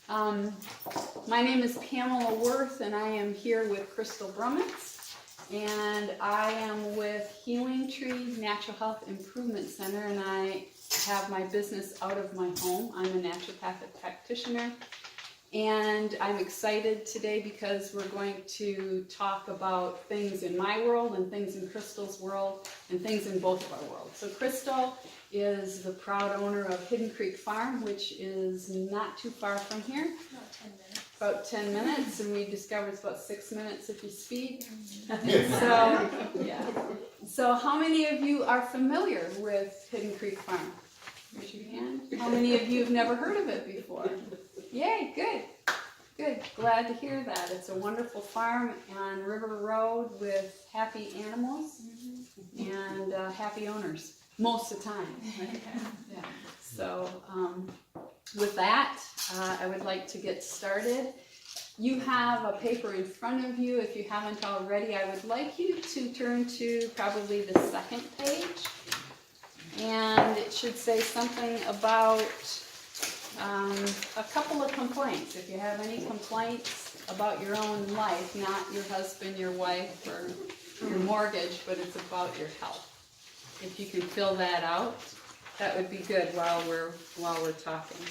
My name is Pamela Worth, and I am here with Crystal Brummets, and I am with Healing Tree Natural Health Improvement Center, and I have my business out of my home. I'm a naturopathic practitioner, and I'm excited today because we're going to talk about things in my world and things in Crystal's world and things in both of our worlds. So Crystal is the proud owner of Hidden Creek Farm, which is not too far from here. About 10 minutes. About 10 minutes, and we discovered it's about 6 minutes if you speed. So, yeah. So how many of you are familiar with Hidden Creek Farm? Raise your hand. How many of you have never heard of it before? Yay, good. Good. Glad to hear that. It's a wonderful farm on River Road with happy animals and happy owners. Most of the time. Right? Yeah. So with that, I would like to get started. You have a paper in front of you. If you haven't already, I would like you to turn to probably the second page. And it should say something about a couple of complaints. If you have any complaints about your own life, not your husband, your wife, or your mortgage, but it's about your health. If you can fill that out, that would be good while we're talking.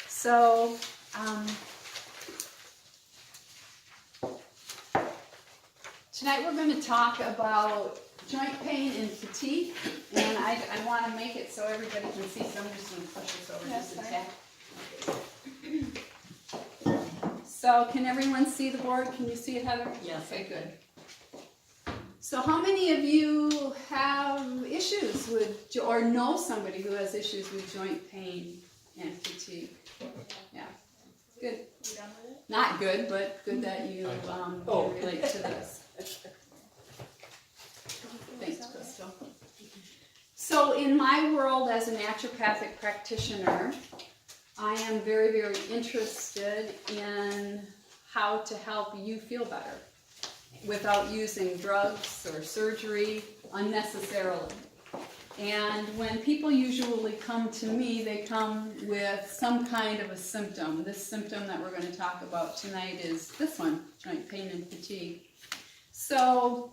So, tonight we're going to talk about joint pain and fatigue, and I want to make it so everybody can see, so I'm just going to push this over just a tad. So, can everyone see the board? Can you see it, Heather? Yes. Okay, good. So how many of you have issues with, or know somebody who has issues with joint pain and fatigue? Yeah, good. You done with it? Not good, but good that you can relate to this. Thanks, Crystal. So in my world as a naturopathic practitioner, I am very, very interested in how to help you feel better without using drugs or surgery unnecessarily. And when people usually come to me, they come with some kind of a symptom. This symptom that we're going to talk about tonight is this one, joint pain and fatigue. So,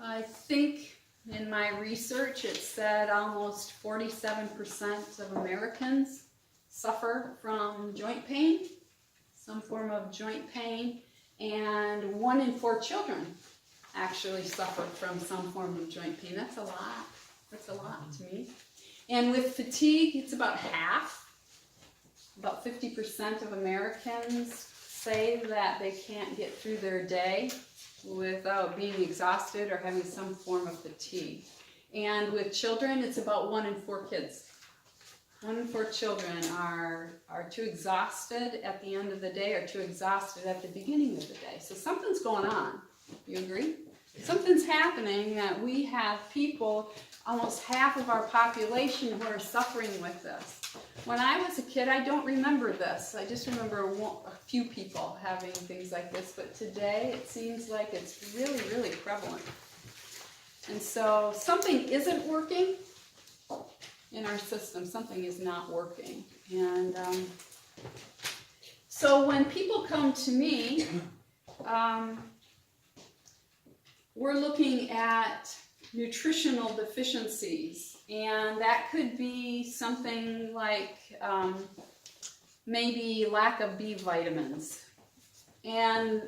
I think in my research it said almost 47% of Americans suffer from joint pain, some form of joint pain, and 1 in 4 children actually suffer from some form of joint pain. That's a lot. That's a lot to me. And with fatigue, it's about half. About 50% of Americans say that they can't get through their day without being exhausted or having some form of fatigue. And with children, it's about 1 in 4 kids. 1 in 4 children are too exhausted at the end of the day or too exhausted at the beginning of the day. So something's going on. You agree? Something's happening that we have people, almost half of our population, who are suffering with this. When I was a kid, I don't remember this. I just remember a few people having things like this. But today, it seems like it's really, really prevalent. And so something isn't working in our system. Something is not working. And so when people come to me, we're looking at nutritional deficiencies. And that could be something like maybe lack of B vitamins. And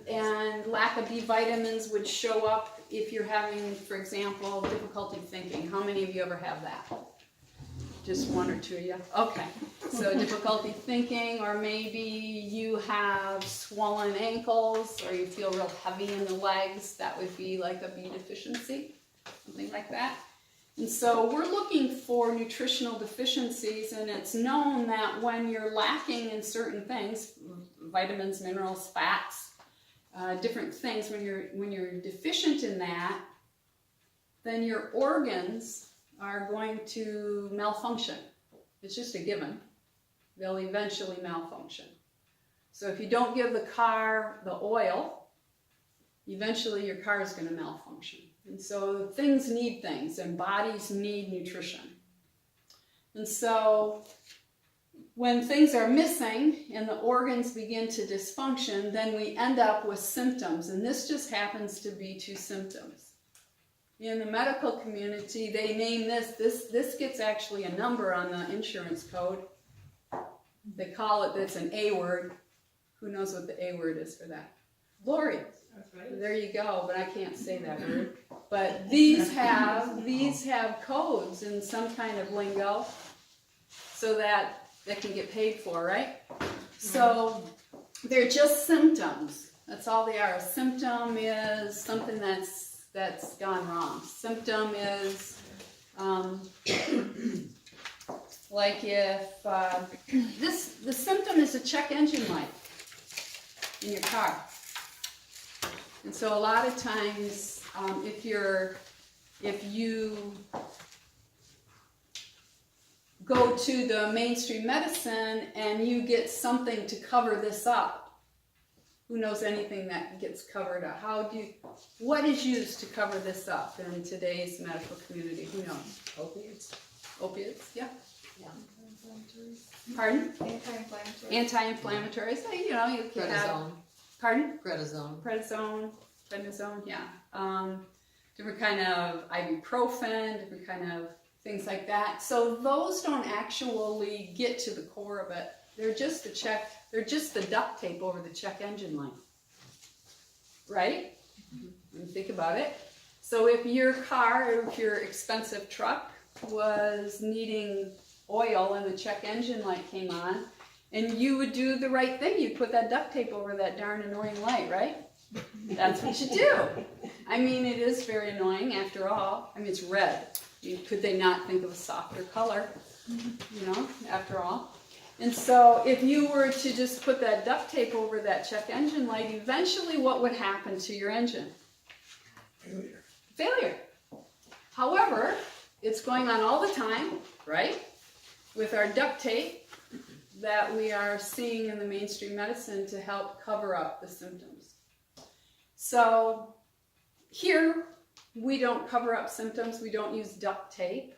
lack of B vitamins would show up if you're having, for example, difficulty thinking. How many of you ever have that? Just 1 or 2 of you? Okay. So difficulty thinking, or maybe you have swollen ankles, or you feel real heavy in the legs. That would be like a B deficiency, something like that. And so we're looking for nutritional deficiencies, and it's known that when you're lacking in certain things, vitamins, minerals, fats, different things, when you're deficient in that, then your organs are going to malfunction. It's just a given. They'll eventually malfunction. So if you don't give the car the oil, eventually your car is going to malfunction. And so things need things, and bodies need nutrition. And so when things are missing and the organs begin to dysfunction, then we end up with symptoms. And this just happens to be 2 symptoms. In the medical community, they name this gets actually a number on the insurance code. They call it, it's an A word. Who knows what the A word is for that? Glorious. There you go, but I can't say that word. But these have codes in some kind of lingo so that they can get paid for, right? So they're just symptoms. That's all they are. A symptom is something that's gone wrong. Symptom is like if the symptom is a check engine light in your car. And so a lot of times, if you go to the mainstream medicine and you get something to cover this up, who knows anything that gets covered up? What is used to cover this up in today's medical community? Who knows? Opiates. Opiates, yeah. Anti-inflammatories. Pardon? Anti-inflammatories. Anti-inflammatories. You know, you can have. Prednisone. Pardon? Prednisone. Yeah. Different kind of ibuprofen, different kind of things like that. So those don't actually get to the core of it. They're just they're just the duct tape over the check engine light. Right? When you think about it. So if your car, or if your expensive truck was needing oil and the check engine light came on, and you would do the right thing, you'd put that duct tape over that darn annoying light, right? That's what you do. I mean, it is very annoying after all. I mean, it's red. Could they not think of a softer color, you know, after all? And so if you were to just put that duct tape over that check engine light, eventually what would happen to your engine? Failure. However, it's going on all the time, right? With our duct tape that we are seeing in the mainstream medicine to help cover up the symptoms. So here, we don't cover up symptoms. We don't use duct tape.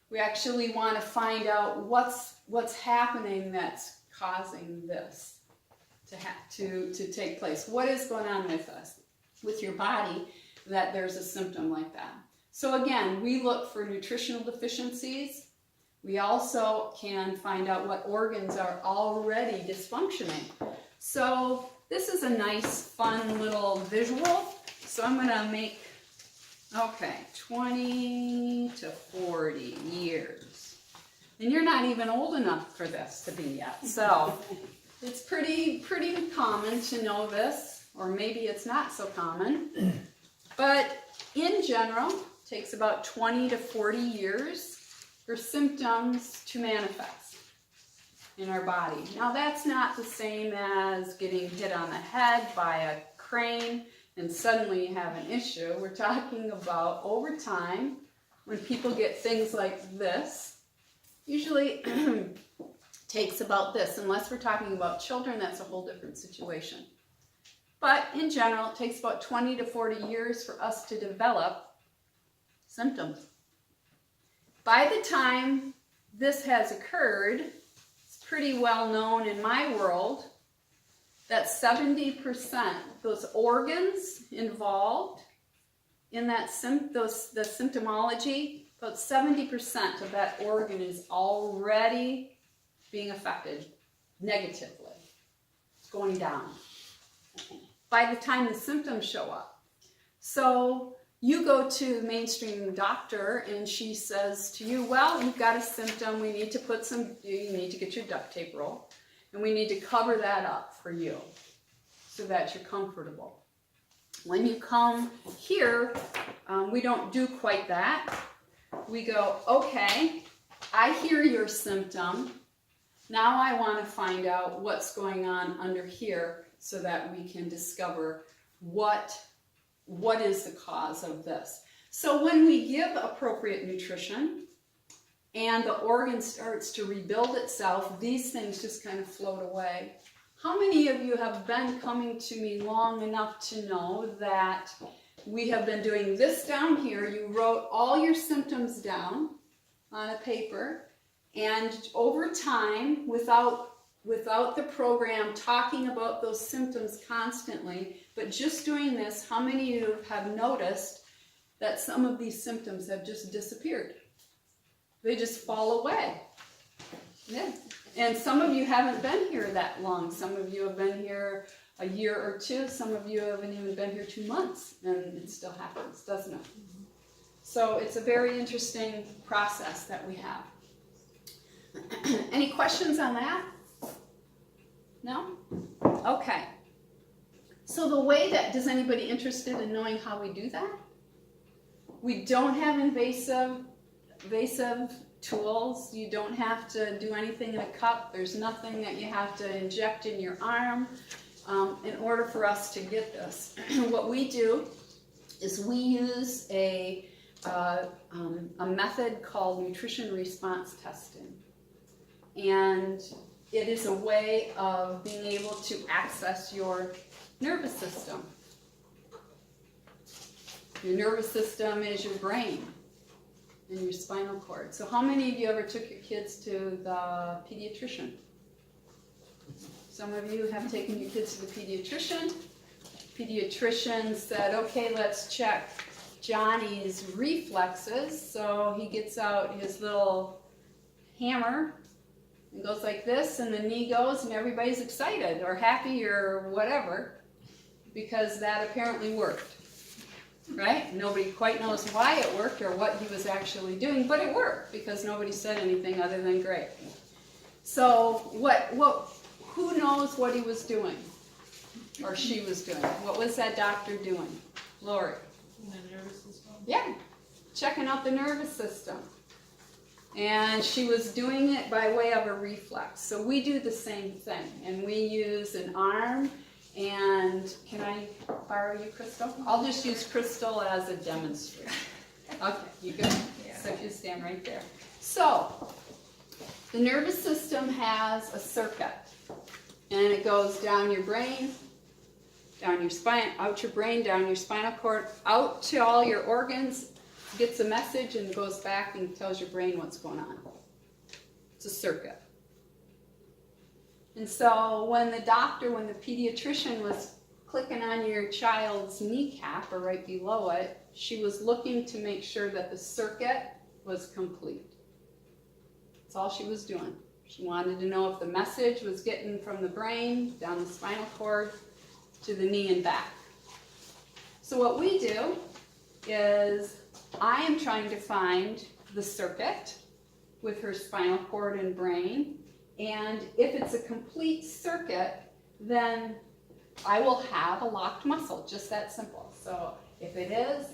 We actually want to find out what's happening that's causing this to take place. What is going on with us, with your body, that there's a symptom like that? So again, we look for nutritional deficiencies. We also can find out what organs are already dysfunctioning. So this is a nice, fun little visual. So I'm going to make, 20 to 40 years. And you're not even old enough for this to be yet. So it's pretty common to know this, or maybe it's not so common. But in general, it takes about 20 to 40 years for symptoms to manifest in our body. Now that's not the same as getting hit on the head by a crane and suddenly you have an issue. We're talking about over time, when people get things like this, usually takes about this. Unless we're talking about children, that's a whole different situation. But in general, it takes about 20 to 40 years for us to develop symptoms. By the time this has occurred, it's pretty well known in my world that 70%, those organs involved in that the symptomology, about 70% of that organ is already being affected negatively. It's going down by the time the symptoms show up. So you go to the mainstream doctor and she says to you, well, you've got a symptom, you need to get your duct tape roll, and we need to cover that up for you so that you're comfortable. When you come here, we don't do quite that. We go, okay, I hear your symptom. Now I want to find out what's going on under here so that we can discover what is the cause of this. So when we give appropriate nutrition and the organ starts to rebuild itself, these things just kind of float away. How many of you have been coming to me long enough to know that we have been doing this down here? You wrote all your symptoms down on a paper, and over time, without the program talking about those symptoms constantly, but just doing this, how many of you have noticed that some of these symptoms have just disappeared? They just fall away. Yeah. And some of you haven't been here that long. Some of you have been here a year or two. Some of you haven't even been here 2 months, and it still happens, doesn't it? So it's a very interesting process that we have. Any questions on that? No? Okay. So the way that, does anybody interested in knowing how we do that? We don't have invasive tools. You don't have to do anything in a cup. There's nothing that you have to inject in your arm in order for us to get this. What we do is we use a method called nutrition response testing. And it is a way of being able to access your nervous system. Your nervous system is your brain and your spinal cord. So how many of you ever took your kids to the pediatrician? Some of you have taken your kids to the pediatrician. Pediatrician said, okay, let's check Johnny's reflexes. So he gets out his little hammer and goes like this, and the knee goes, and everybody's excited or happy or whatever, because that apparently worked. Right? Nobody quite knows why it worked or what he was actually doing, but it worked because nobody said anything other than great. So who knows what he was doing or she was doing? What was that doctor doing? Lori? The nervous system. Yeah, checking out the nervous system. And she was doing it by way of a reflex. So we do the same thing, and we use an arm. And can I borrow you, Crystal? I'll just use Crystal as a demonstrator. Okay, you good? Yeah. So if you stand right there. So the nervous system has a circuit, and it goes down your brain, down your spine, out your brain, down your spinal cord, out to all your organs, gets a message and goes back and tells your brain what's going on. It's a circuit. And so when the pediatrician was clicking on your child's kneecap or right below it, she was looking to make sure that the circuit was complete. That's all she was doing. She wanted to know if the message was getting from the brain down the spinal cord to the knee and back. So what we do is I am trying to find the circuit with her spinal cord and brain. And if it's a complete circuit, then I will have a locked muscle, just that simple. So if it is,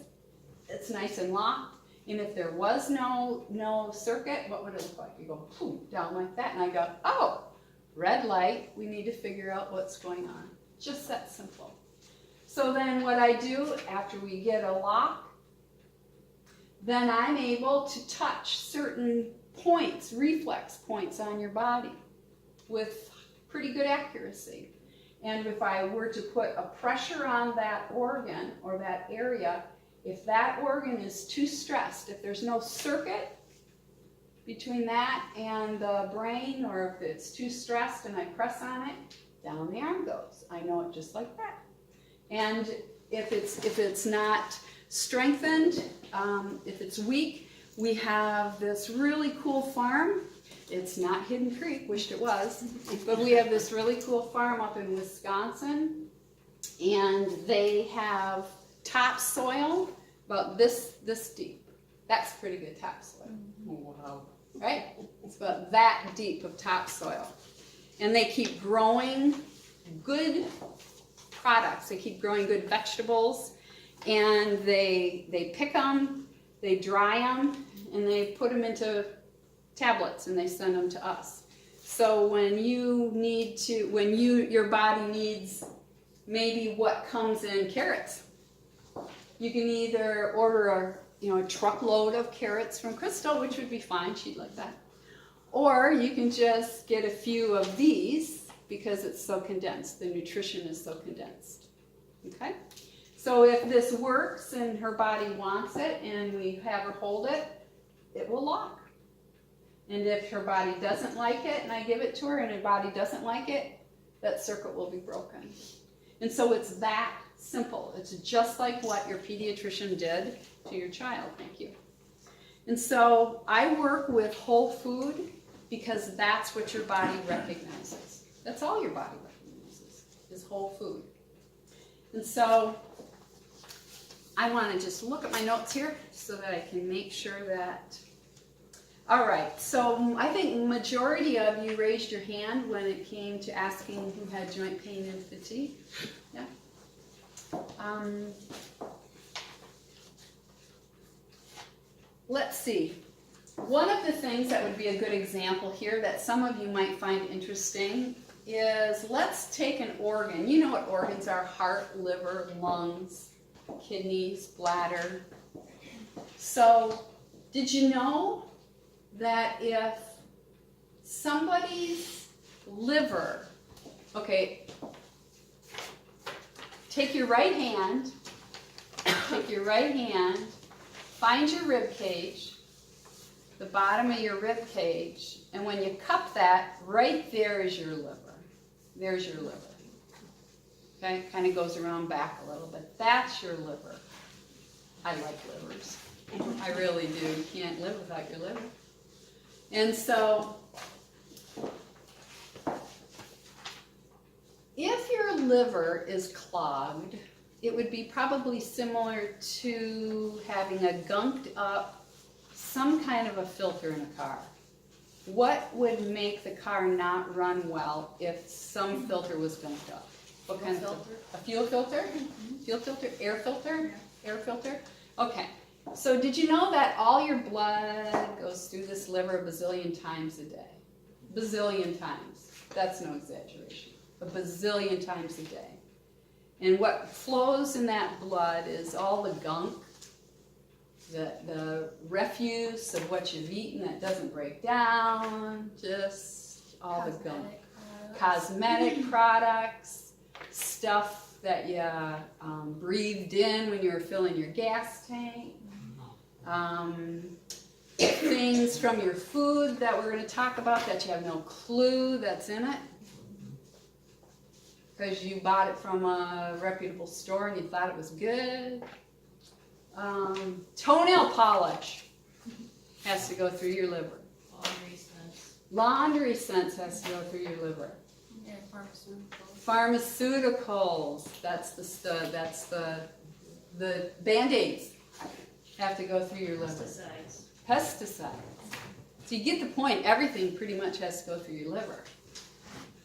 it's nice and locked. And if there was no circuit, what would it look like? You go poof, down like that, and I go, oh, red light, we need to figure out what's going on. Just that simple. So then what I do after we get a lock, then I'm able to touch certain points, reflex points on your body with pretty good accuracy. And if I were to put a pressure on that organ or that area, if that organ is too stressed, if there's no circuit between that and the brain, or if it's too stressed and I press on it, down the arm goes. I know it just like that. And if it's not strengthened, if it's weak, we have this really cool farm. It's not Hidden Creek, wished it was, but we have this really cool farm up in Wisconsin, and they have topsoil about this deep. That's pretty good topsoil. Wow. Right? It's about that deep of topsoil. And they keep growing good products. They keep growing good vegetables, and they pick them, they dry them, and they put them into tablets, and they send them to us. So when your body needs maybe what comes in carrots, you can either order a truckload of carrots from Crystal, which would be fine, she'd like that. Or you can just get a few of these because it's so condensed. The nutrition is so condensed. Okay? So if this works and her body wants it and we have her hold it, it will lock. And if her body doesn't like it and I give it to her and her body doesn't like it, that circuit will be broken. And so it's that simple. It's just like what your pediatrician did to your child. Thank you. And so I work with whole food because that's what your body recognizes. That's all your body recognizes is whole food. And so I want to just look at my notes here so that I can make sure that... All right, so I think majority of you raised your hand when it came to asking who had joint pain and fatigue. Yeah. Let's see. One of the things that would be a good example here that some of you might find interesting is, let's take an organ. You know what organs are: heart, liver, lungs, kidneys, bladder. So did you know that if somebody's liver, okay, take your right hand, find your rib cage, the bottom of your rib cage, and when you cup that, right there is your liver. There's your liver. Okay, kind of goes around back a little bit. That's your liver. I like livers. I really do. You can't live without your liver. And so, if your liver is clogged, it would be probably similar to having a gunked up, some kind of a filter in a car. What would make the car not run well if some filter was gunked up? What kind of filter? A fuel filter? Fuel filter? Air filter? Air filter? Okay. So did you know that all your blood goes through this liver a bazillion times a day? Bazillion times. That's no exaggeration. A bazillion times a day. And what flows in that blood is all the gunk, the refuse of what you've eaten that doesn't break down, just all the gunk. Cosmetic products, stuff that you breathed in when you were filling your gas tank. Things from your food that we're going to talk about that you have no clue that's in it because you bought it from a reputable store and you thought it was good. Toenail polish has to go through your liver. Laundry scents has to go through your liver. Yeah, pharmaceuticals. Pharmaceuticals. That's the Band-Aids have to go through your liver. Pesticides. So you get the point. Everything pretty much has to go through your liver.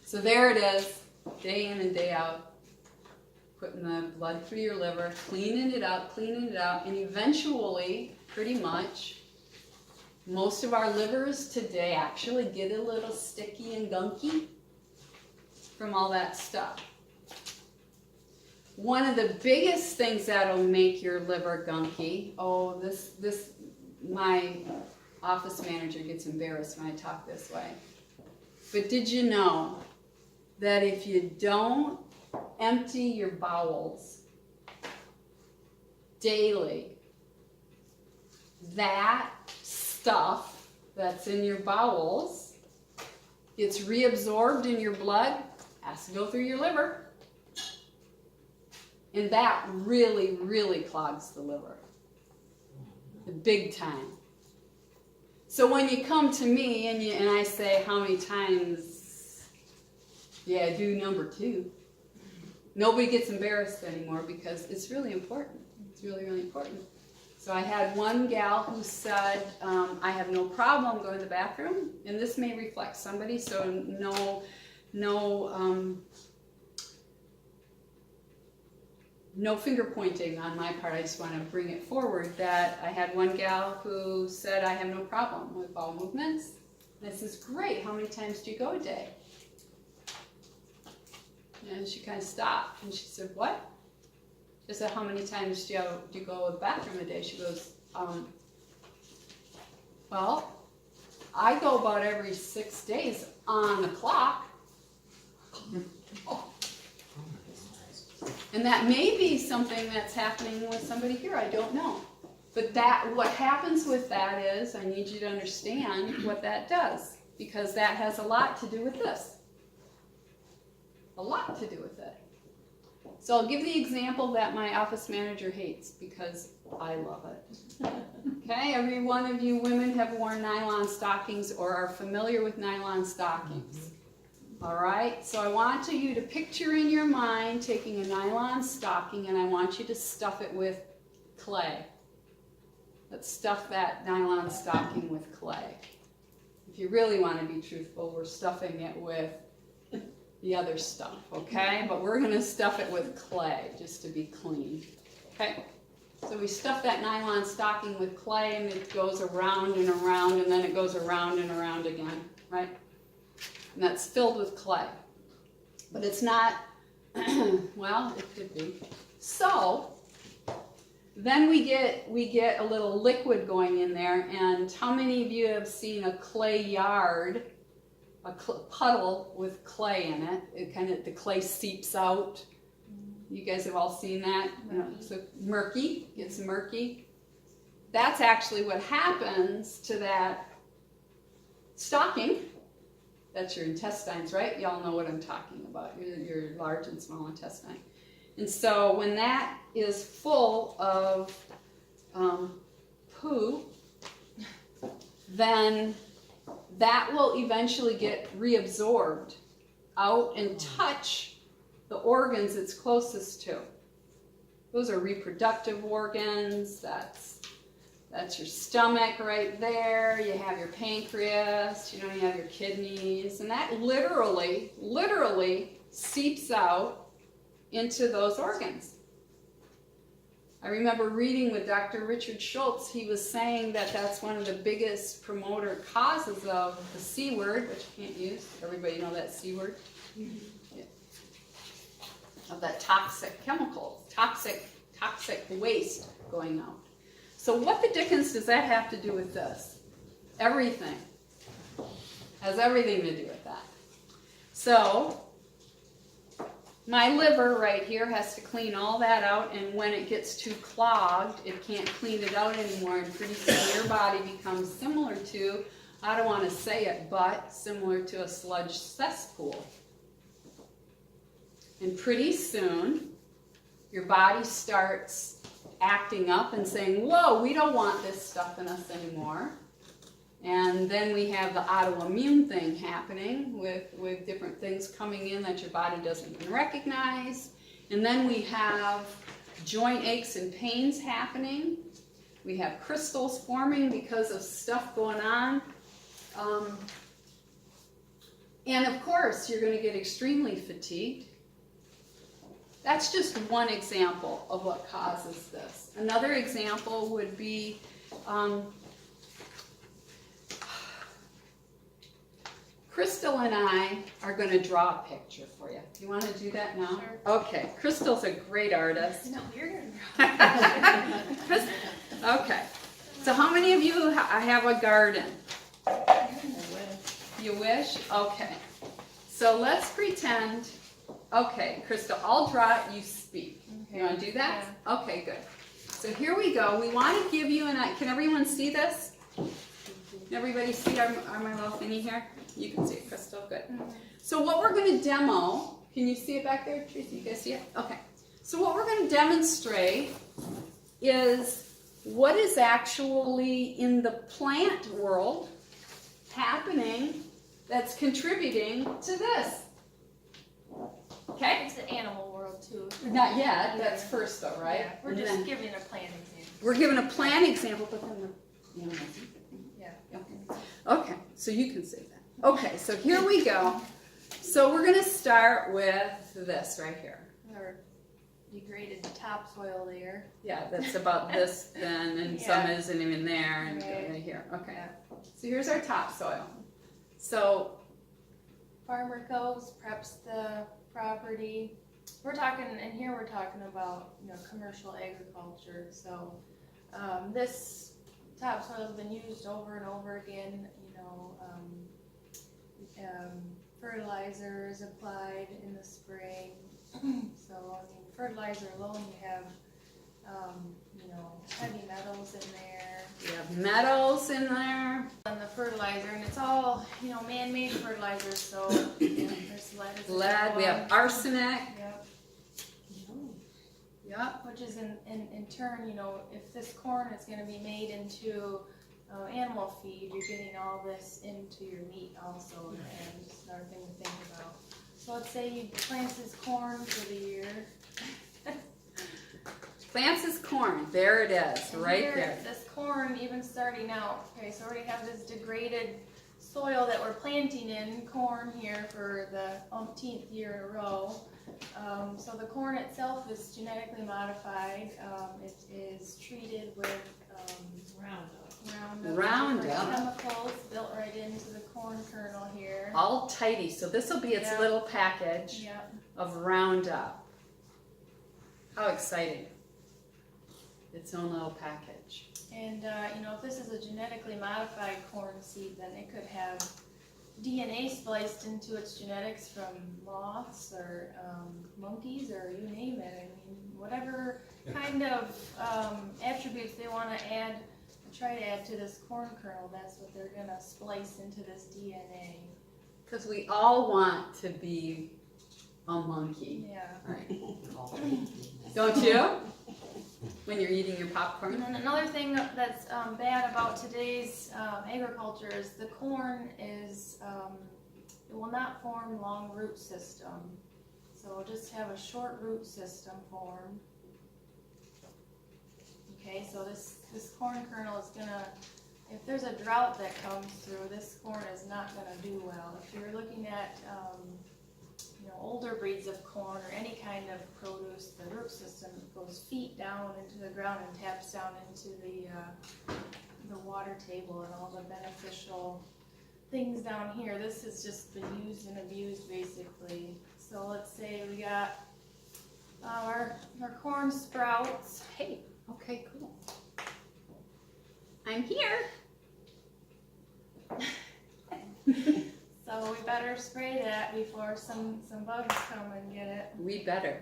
So there it is, day in and day out, putting the blood through your liver, cleaning it out, and eventually, pretty much, most of our livers today actually get a little sticky and gunky from all that stuff. One of the biggest things that'll make your liver gunky, my office manager gets embarrassed when I talk this way. But did you know that if you don't empty your bowels daily, that stuff that's in your bowels gets reabsorbed in your blood, has to go through your liver. And that really, really clogs the liver. Big time. So when you come to me and I say, how many times do number 2, nobody gets embarrassed anymore because it's really important. It's really, really important. So I had one gal who said, I have no problem going to the bathroom, and this may reflect somebody, so no finger pointing on my part. I just want to bring it forward that I had one gal who said, I have no problem with bowel movements. And I says, great, how many times do you go a day? And she kind of stopped and she said, what? I said, how many times do you go to the bathroom a day? She goes, well, I go about every 6 days on the clock. And that may be something that's happening with somebody here, I don't know. But what happens with that is, I need you to understand what that does, because that has a lot to do with this. A lot to do with it. So I'll give the example that my office manager hates, because I love it. Okay, every one of you women have worn nylon stockings or are familiar with nylon stockings. All right, so I want you to picture in your mind taking a nylon stocking, and I want you to stuff it with clay. Let's stuff that nylon stocking with clay. If you really want to be truthful, we're stuffing it with the other stuff, okay? But we're going to stuff it with clay, just to be clean, okay? So we stuff that nylon stocking with clay, and it goes around and around, and then it goes around and around again, right? And that's filled with clay. But it's not, well, it could be. So then we get a little liquid going in there, and how many of you have seen a clay yard, a puddle with clay in it? It kind of, the clay seeps out. You guys have all seen that? You know, so murky, gets murky. That's actually what happens to that stocking. That's your intestines, right? Y'all know what I'm talking about, your large and small intestine. And so when that is full of poo, then that will eventually get reabsorbed out and touch the organs it's closest to. Those are reproductive organs. That's your stomach right there. You have your pancreas, you have your kidneys, and that literally seeps out into those organs. I remember reading with Dr. Richard Schultz. He was saying that that's one of the biggest promoter causes of the C word, which you can't use. Everybody know that C word? Mm-hmm. Yeah. Of that toxic chemicals, toxic waste going out. So what the dickens does that have to do with this? Everything. Has everything to do with that. So my liver right here has to clean all that out, and when it gets too clogged, it can't clean it out anymore, and pretty soon your body becomes similar to, I don't want to say it, but similar to a sludge cesspool. And pretty soon, your body starts acting up and saying, whoa, we don't want this stuff in us anymore. And then we have the autoimmune thing happening with different things coming in that your body doesn't even recognize. And then we have joint aches and pains happening. We have crystals forming because of stuff going on. And of course, you're going to get extremely fatigued. That's just one example of what causes this. Another example would be Crystal and I are going to draw a picture for you. Do you want to do that now? Sure. Okay. Crystal's a great artist. No, you're going to draw. Okay. So how many of you have a garden? You wish? Okay. So let's pretend. Okay, Crystal, I'll draw it, you speak. Okay. You want to do that? Yeah. Okay, good. So here we go. We want to give you can everyone see this? Can everybody see our my little thingy here? You can see it, Crystal. Good. Mm-hmm. So what we're going to demo, can you see it back there, Tracy? You guys see it? Okay. So what we're going to demonstrate is what is actually in the plant world happening that's contributing to this. Okay? It's the animal world too. Not yet. That's first though, right? Yeah, we're just giving a plant example. We're giving a plant example, but then Yeah. Okay, so you can say that. Okay, so here we go. So we're going to start with this right here. Our degraded topsoil layer. Yeah, that's about this then, and some isn't even there, and right here. Okay. Yeah. So here's our topsoil. So Farmer goes, preps the property. We're talking about commercial agriculture. So this topsoil has been used over and over again. fertilizer is applied in the spring. So, I mean, fertilizer alone, you have, you know, heavy metals in there. We have metals in there. And the fertilizer, and it's all, you know, man-made fertilizer, so there's lead. as a Lead, big we have one. arsenic. Yep. Yep. Which is in turn, you know, if this corn is going to be made into animal feed, you're getting all this into your meat also, and just another thing to think about. So let's say you plant this corn for the year. Plants is corn. There it is, And right here, there. this corn, even starting out, okay, so we already have this degraded soil that we're planting in corn here for the umpteenth year in a row. So the corn itself is genetically modified. It is treated with Roundup. Roundup, Roundup. chemicals built right into the corn kernel here. All tidy. So this will be its Yeah. little package Yep. of Roundup. How exciting. Its own little package. And you know, if this is a genetically modified corn seed, then it could have DNA spliced into its genetics from moths or monkeys or you name it. I mean, whatever kind of attributes they want to add, try to add to this corn kernel, that's what they're going to splice into this DNA. Because we all want to be a monkey. Yeah. Right. Don't you? When you're eating your popcorn? And then another thing that's bad about today's agriculture is the corn is, it will not form long root system. So it'll just have a short root system form. Okay, so this corn kernel is gonna, if there's a drought that comes through, this corn is not gonna do well. If you're looking at, you know, older breeds of corn or any kind of produce, the root system goes feet down into the ground and taps down into the water table and all the beneficial things down here. This has just been used and abused basically. So let's say we got our corn sprouts. Hey, okay, cool. I'm here. So we better spray that before some bugs come and get it. We better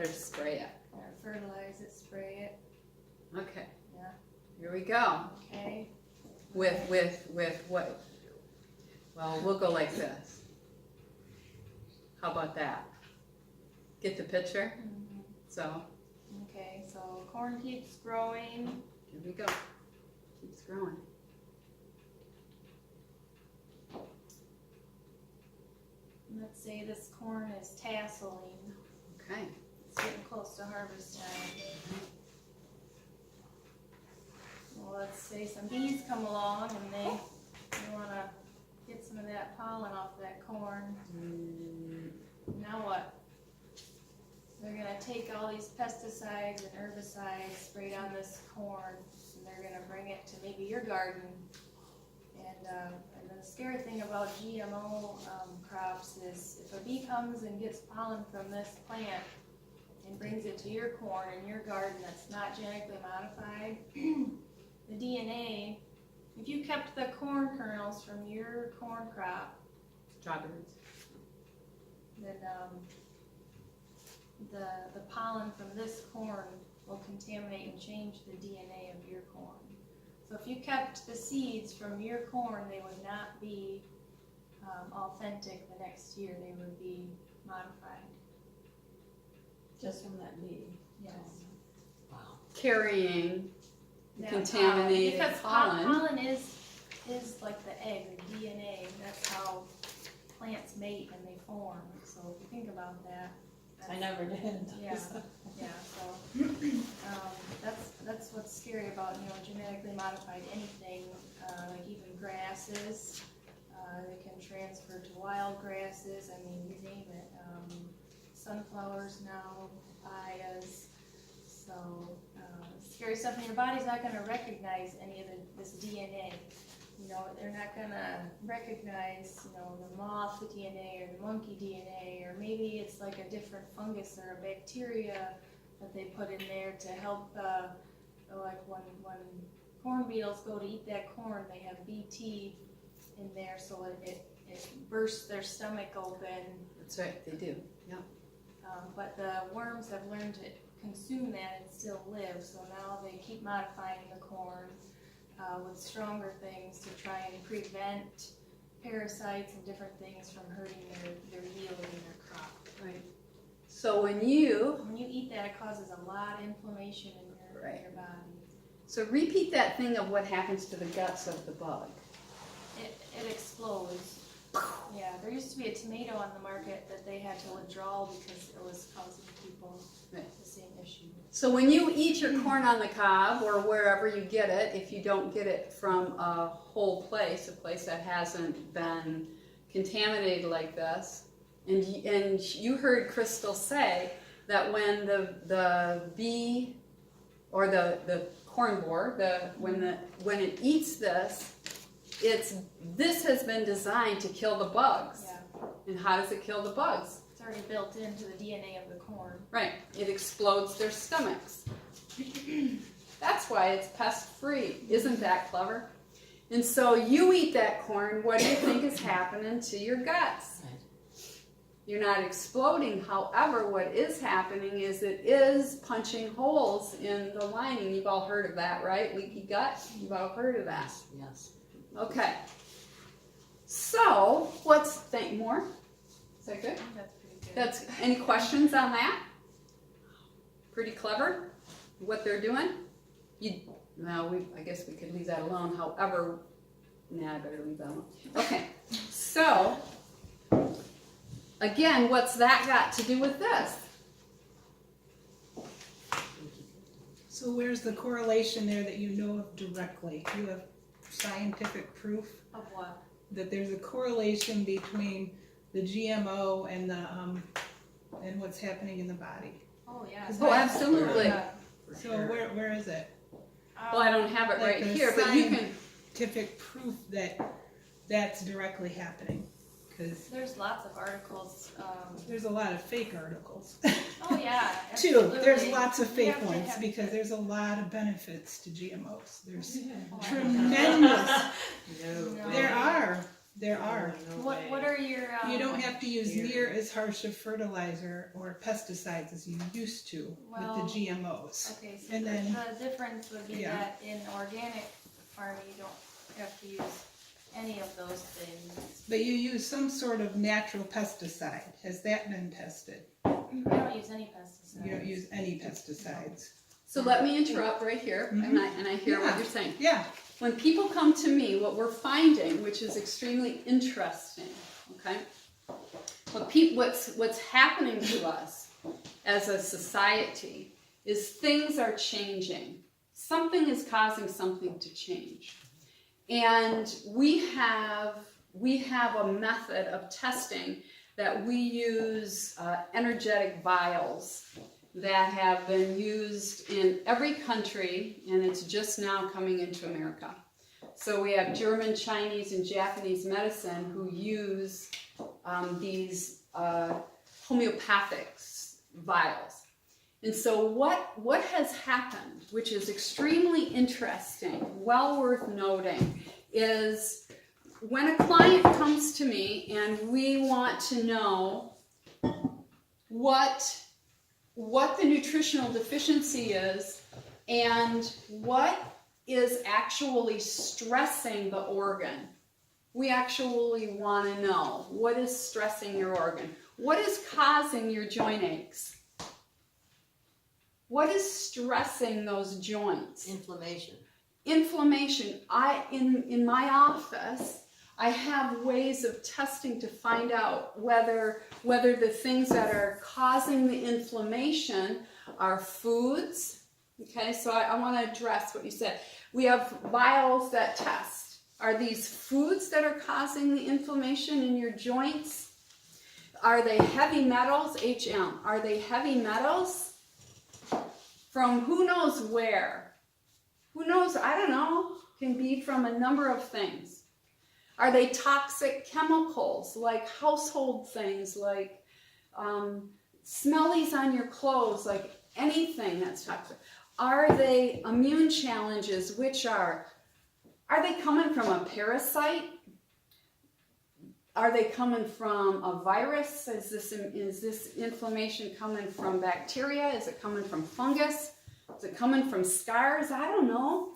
spray it. Or fertilize it, spray it. Okay. Yeah. Here we go. Okay. With what? Well, we'll go like this. How about that? Get the picture? Mhm. So, Okay, so corn keeps growing. here we go. Keeps growing. Let's say this corn is tasseling. Okay. It's getting close to harvest time. Well, let's say some bees come along and they want to get some of that pollen off that corn. Now what? They're going to take all these pesticides and herbicides sprayed on this corn, and they're going to bring it to maybe your garden. And the scary thing about GMO crops is if a bee comes and gets pollen from this plant and brings it to your corn in your garden that's not genetically modified, the DNA, if you kept the corn kernels from your corn crop, Strawberries. then the pollen from this corn will contaminate and change the DNA of your corn. So if you kept the seeds from your corn, they would not be authentic the next year. They would be modified. Just from that bee. Yes. Wow. Carrying That contaminated because pollen. pollen is like the egg, the DNA. That's how plants mate and they form. So if you think about that. I never did. Yeah. Yeah, so that's what's scary about, you know, genetically modified anything, like even grasses. They can transfer to wild grasses. I mean, you name it. Sunflowers now, papayas. So scary stuff, and your body's not going to recognize any of this DNA. You know, they're not going to recognize, you know, the moth DNA or the monkey DNA, or maybe it's like a different fungus or a bacteria that they put in there to help, like when corn beetles go to eat that corn, they have BT in there so it it bursts their stomach open. That's right, they do. Yeah. But the worms have learned to consume that and still live, so now they keep modifying the corn with stronger things to try and prevent parasites and different things from hurting their yield in their crop. Right. So when you eat that, it causes a lot of inflammation in your body. So repeat that thing of what happens to the guts of the bug. It explodes. Yeah, there used to be a tomato on the market that they had to withdraw because it was causing people the same issue. So when you eat your corn on the cob or wherever you get it, if you don't get it from a whole place, a place that hasn't been contaminated like this, and you heard Crystal say that when the bee or the corn borer, when it eats this, this has been designed to kill the bugs. Yeah. And how does it kill the bugs? It's already built into the DNA of the corn. Right. It explodes their stomachs. That's why it's pest free. Isn't that clever? And so you eat that corn, what do you think is happening to your guts? You're not exploding. However, what is happening is it is punching holes in the lining. You've all heard of that, right? Leaky gut? You've all heard of that. Yes. Okay. So, let's think more. Is that good? That's pretty good. Any questions on that? Pretty clever, what they're doing. I guess we could leave that alone. However, I better leave that alone. Okay, so again, what's that got to do with this? So where's the correlation there that you know of directly? You have scientific proof Of what? that there's a correlation between the GMO and and what's happening in the body. Oh yeah. Oh, absolutely. So where is it? Well, I don't have it Like right the here, but you can. Scientific proof that that's directly happening, because There's lots of articles. there's a lot of fake articles. Oh yeah. Too. There's absolutely. lots of You fake have to ones have- because there's a lot of benefits to GMOs. There's Oh, tremendous. No. There are. What are your? You don't have to use near as harsh a fertilizer or pesticides as you used to Well, with the GMOs. Okay, so And then- the difference would be Yeah. that in organic farming, you don't have to use any of those things. But you use some sort of natural pesticide. Has that been tested? I don't use any pesticides. You don't use any pesticides. So let me interrupt right here, and I hear what Yeah. you're saying. Yeah. When people come to me, what we're finding, which is extremely interesting, okay? What's happening to us as a society is things are changing. Something is causing something to change. And we have a method of testing that we use energetic vials that have been used in every country, and it's just now coming into America. So we have German, Chinese, and Japanese medicine who use these homeopathic vials. And so what has happened, which is extremely interesting, well worth noting, is when a client comes to me and we want to know what the nutritional deficiency is and what is actually stressing the organ. We actually want to know what is stressing your organ. What is causing your joint aches? What is stressing those joints? Inflammation. Inflammation. In my office, I have ways of testing to find out whether the things that are causing the inflammation are foods. Okay, so I want to address what you said. We have vials that test. Are these foods that are causing the inflammation in your joints? Are they heavy metals, HM? Are they heavy metals from who knows where? Who knows? I don't know. Can be from a number of things. Are they toxic chemicals, like household things, like smellies on your clothes, like anything that's toxic? Are they immune challenges, which are they coming from a parasite? are they coming from a virus? Is this inflammation coming from bacteria? Is it coming from fungus? Is it coming from scars? I don't know.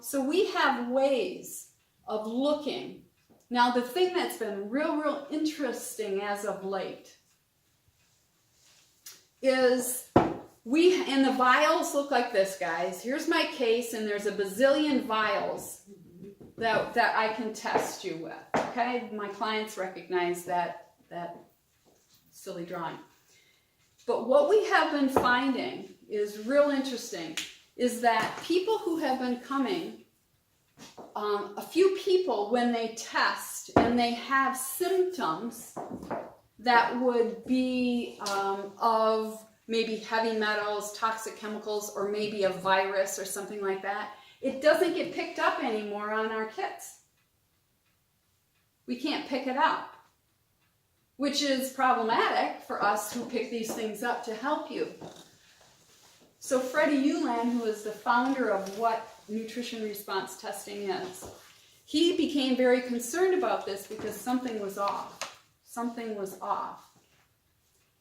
So we have ways of looking. Now, the thing that's been real interesting as of late is and the vials look like this, guys. Here's my case, and there's a bazillion vials that I can test you with, okay? My clients recognize that silly drawing. But what we have been finding is real interesting, is that people who have been coming, a few people, when they test and they have symptoms that would be of maybe heavy metals, toxic chemicals, or maybe a virus or something like that, it doesn't get picked up anymore on our kits. We can't pick it up, which is problematic for us who pick these things up to help you. So Freddie Ulan, who is the founder of what nutrition response testing is, he became very concerned about this because something was off. Something was off.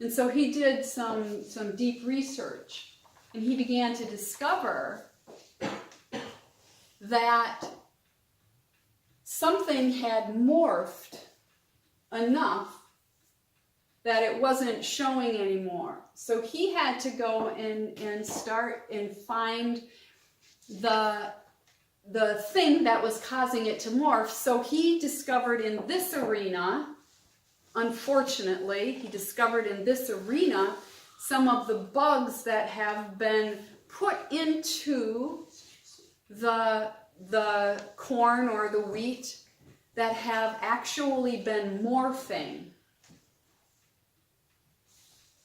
And so he did some deep research, and he began to discover that something had morphed enough that it wasn't showing anymore. So he had to go and start and find the thing that was causing it to morph. So he discovered in this arena, unfortunately, he discovered in this arena some of the bugs that have been put into the corn or the wheat that have actually been morphing.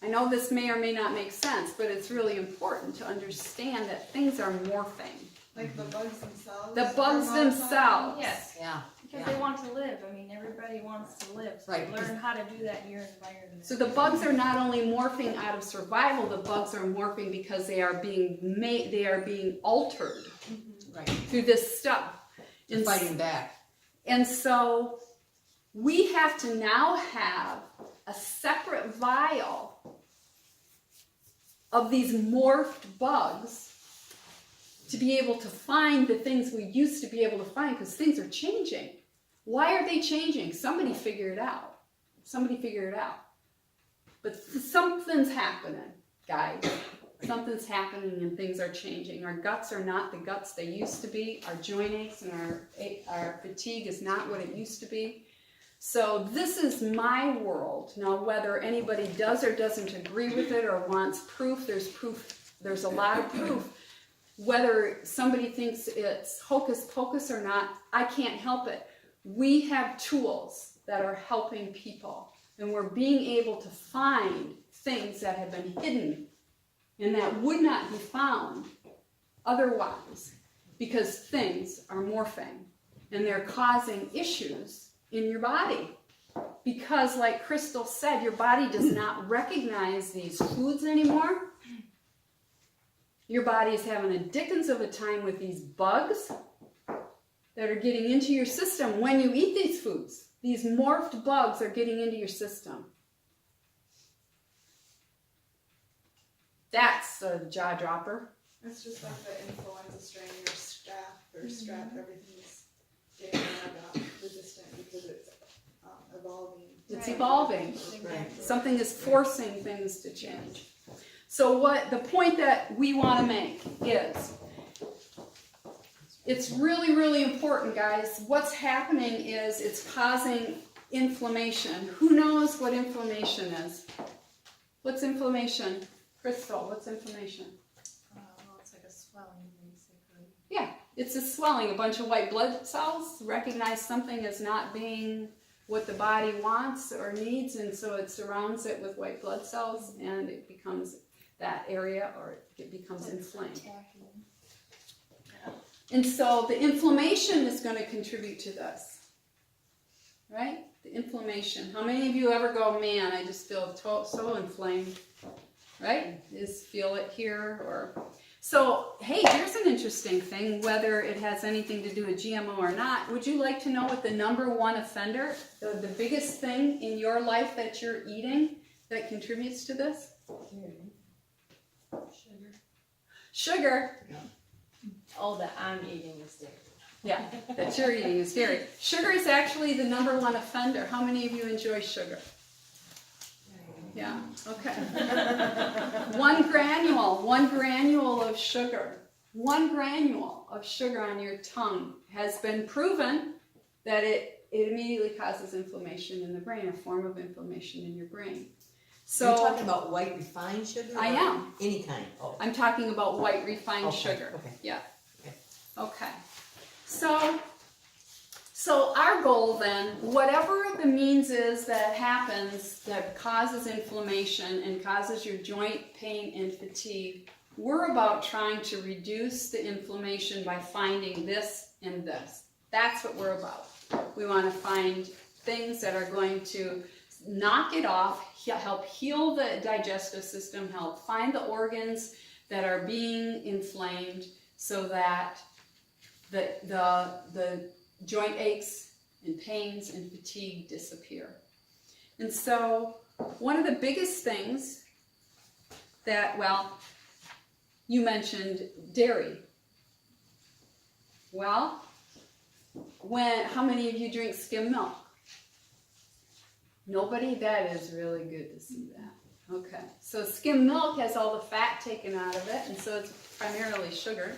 I know this may or may not make sense, but it's really important to understand that things are morphing. Like the bugs themselves? The bugs themselves. Yes. Yeah. Because they want to live. I mean, everybody wants to live. So Right. learn how to do that in your environment. So the bugs are not only morphing out of survival, the bugs are morphing because they are being altered Right. through this stuff. And Fighting back. And so we have to now have a separate vial of these morphed bugs to be able to find the things we used to be able to find, because things are changing. Why are they changing? Somebody figure it out. Somebody figure it out. But something's happening, guys. Something's happening and things are changing. Our guts are not the guts they used to be. Our joint aches and our fatigue is not what it used to be. So this is my world. Now, whether anybody does or doesn't agree with it or wants proof, there's a lot of proof. Whether somebody thinks it's hocus pocus or not, I can't help it. We have tools that are helping people, and we're being able to find things that have been hidden and that would not be found otherwise, because things are morphing and they're causing issues in your body. Because like Crystal said, your body does not recognize these foods anymore. Your body is having a dickens of a time with these bugs that are getting into your system when you eat these foods. These morphed bugs are getting into your system. That's a jaw dropper. It's just like the influenza strain, your staph or strep, everything's getting resistant because it's evolving. It's Right. evolving. Exactly. Something is forcing things to change. So what the point that we want to make is, it's really important, guys. What's happening is it's causing inflammation. Who knows what inflammation is? What's inflammation? Crystal, what's inflammation? Well, it's like a swelling, basically. Yeah, it's a swelling. A bunch of white blood cells recognize something as not being what the body wants or needs, and so it surrounds it with white blood cells, and it becomes that area, or it becomes inflamed. And so the inflammation is going to contribute to this, right? The inflammation. How many of you ever go, man, I just feel so inflamed, right? Just feel it here, or So, hey, here's an interesting thing, whether it has anything to do with GMO or not. Would you like to know what the number one offender, the biggest thing in your life that you're eating that contributes to this? Sugar. Sugar. Oh, that I'm eating is dairy. Yeah, that you're eating is dairy. Sugar is actually the number one offender. How many of you enjoy sugar? Yeah, okay. One granule of sugar. 1 granule of sugar on your tongue has been proven that it immediately causes inflammation in the brain, a form of inflammation in your brain. So You're talking about white refined sugar? I or am. Any kind? Oh. I'm talking about white refined Okay, sugar. okay. Yeah. Okay. Okay. So our goal then, whatever the means is that happens that causes inflammation and causes your joint pain and fatigue, we're about trying to reduce the inflammation by finding this and this. That's what we're about. We want to find things that are going to knock it off, help heal the digestive system, help find the organs that are being inflamed so that the joint aches and pains and fatigue disappear. And so one of the biggest things that, well, you mentioned dairy. Well, how many of you drink skim milk? Nobody? That is really good to see that. Okay, so skim milk has all the fat taken out of it, and so it's primarily sugar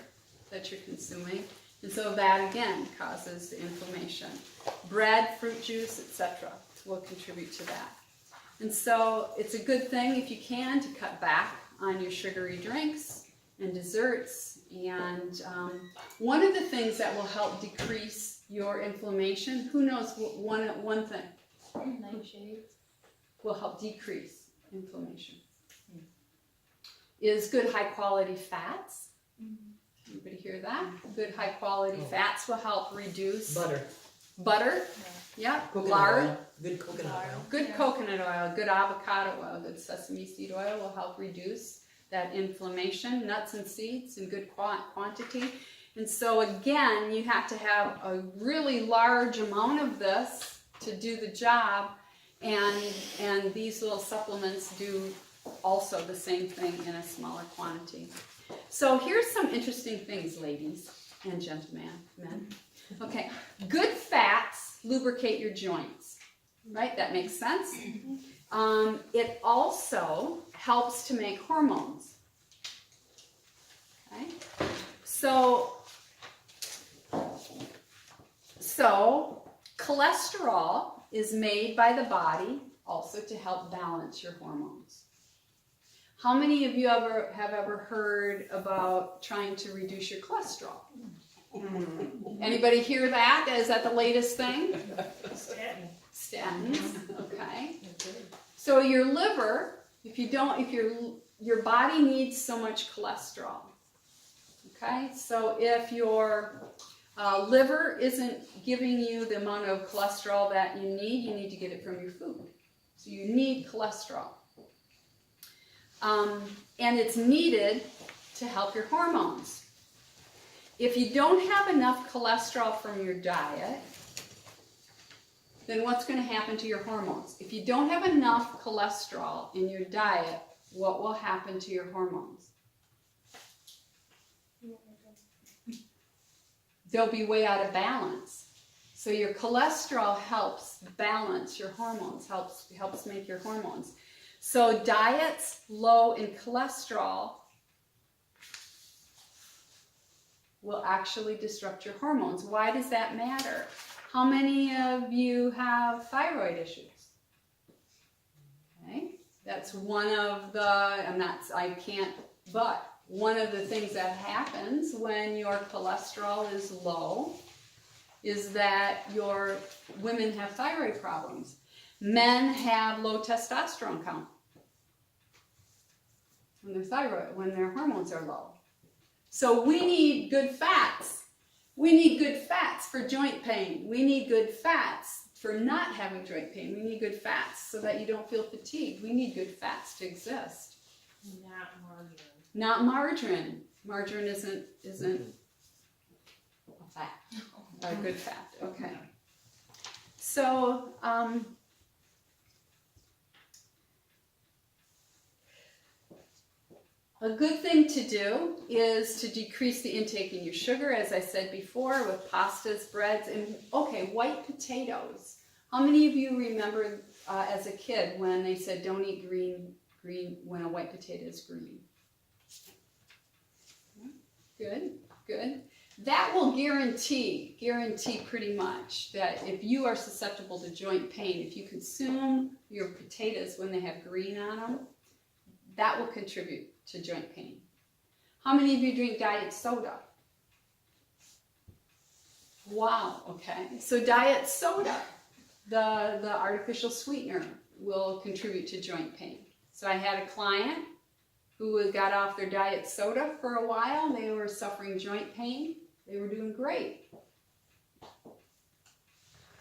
that you're consuming. And so that, again, causes the inflammation. Bread, fruit juice, etc. will contribute to that. And so it's a good thing, if you can, to cut back on your sugary drinks and desserts. And one of the things that will help decrease your inflammation, who knows one thing Nightshades. will help decrease inflammation, is good high-quality fats. Anybody hear that? Good high quality fats will help reduce butter, yeah, Coconut lard, oil. Good coconut oil. good coconut oil, good avocado oil, good sesame seed oil will help reduce that inflammation. Nuts and seeds in good quantity. And so again, you have to have a really large amount of this to do the job, and these little supplements do also the same thing in a smaller quantity. So here's some interesting things, ladies and gentlemen, men. Okay, good fats lubricate your joints, right? That makes sense. It also helps to make hormones. Okay, so cholesterol is made by the body also to help balance your hormones. How many of you have ever heard about trying to reduce your cholesterol? Anybody hear that? Is that the latest thing? Statins. Okay. So your liver, your body needs so much cholesterol. Okay. So if your liver isn't giving you the amount of cholesterol that you need to get it from your food. So you need cholesterol. And it's needed to help your hormones. If you don't have enough cholesterol from your diet, then what's going to happen to your hormones? If you don't have enough cholesterol in your diet, what will happen to your hormones? They'll be way out of balance. So your cholesterol helps balance your hormones, helps make your hormones. So diets low in cholesterol will actually disrupt your hormones. Why does that matter? How many of you have thyroid issues? Okay, that's one of one of the things that happens when your cholesterol is low is that your women have thyroid problems. Men have low testosterone count when their hormones are low. So we need good fats. We need good fats for joint pain. We need good fats for not having joint pain. We need good fats so that you don't feel fatigued. We need good fats to exist. Not margarine. Not margarine. Margarine isn't a good fat. Okay. So, a good thing to do is to decrease the intake in your sugar, as I said before, with pastas, breads, and white potatoes. How many of you remember as a kid when they said don't eat green when a white potato is green? Good. That will guarantee pretty much that if you are susceptible to joint pain, if you consume your potatoes when they have green on them, that will contribute to joint pain. How many of you drink diet soda? Wow, okay. So diet soda, the artificial sweetener, will contribute to joint pain. So I had a client who got off their diet soda for a while. They were suffering joint pain. They were doing great.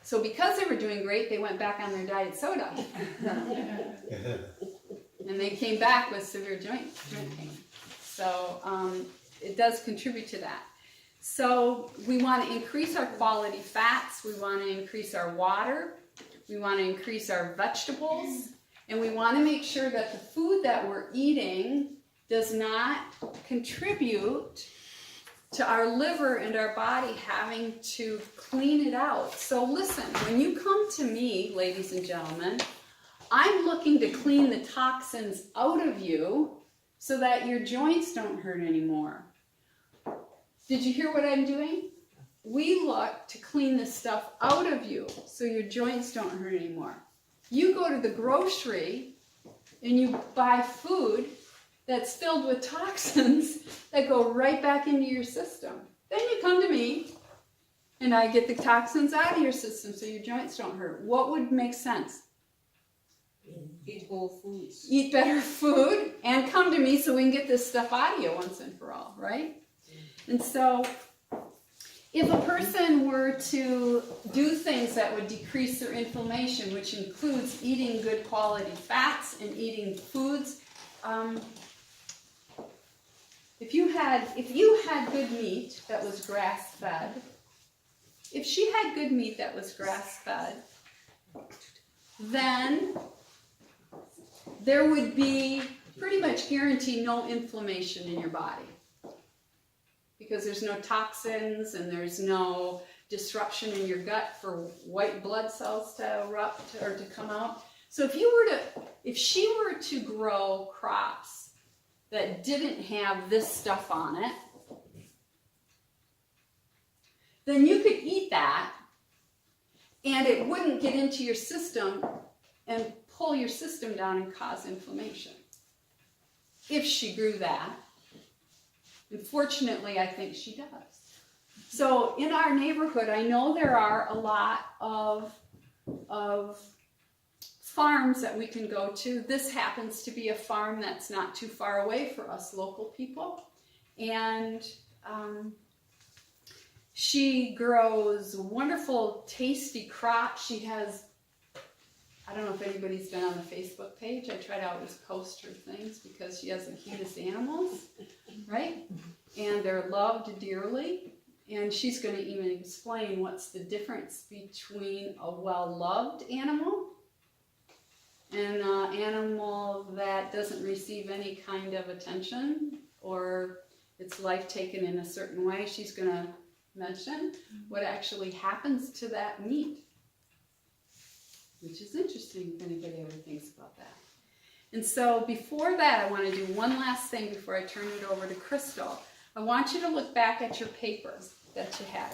So because they were doing great, they went back on their diet soda. And they came back with severe joint pain. So it does contribute to that. So we want to increase our quality fats. We want to increase our water. We want to increase our vegetables. And we want to make sure that the food that we're eating does not contribute to our liver and our body having to clean it out. So listen, when you come to me, ladies and gentlemen, I'm looking to clean the toxins out of you so that your joints don't hurt anymore. Did you hear what I'm doing? We look to clean the stuff out of you so your joints don't hurt anymore. You go to the grocery and you buy food that's filled with toxins that go right back into your system. Then you come to me and I get the toxins out of your system so your joints don't hurt. What would make sense? Eat whole foods. Eat better food and come to me so we can get this stuff out of you once and for all, right? And so if a person were to do things that would decrease their inflammation, which includes eating good quality fats and eating foods, if you had good meat that was grass-fed, if she had good meat that was grass-fed, then there would be pretty much guaranteed no inflammation in your body. Because there's no toxins and there's no disruption in your gut for white blood cells to erupt or to come out. So if she were to grow crops that didn't have this stuff on it, then you could eat that and it wouldn't get into your system and pull your system down and cause inflammation. If she grew that. And fortunately, I think she does. So in our neighborhood, I know there are a lot of farms that we can go to. This happens to be a farm that's not too far away for us local people. And she grows wonderful, tasty crops. She has, I don't know if anybody's been on the Facebook page. I try to always post her things because she has the cutest animals, right? And they're loved dearly. And she's going to even explain what's the difference between a well-loved animal and an animal that doesn't receive any kind of attention or its life taken in a certain way. She's going to mention what actually happens to that meat, which is interesting if anybody ever thinks about that. And so before that, I want to do one last thing before I turn it over to Crystal. I want you to look back at your paper that you had.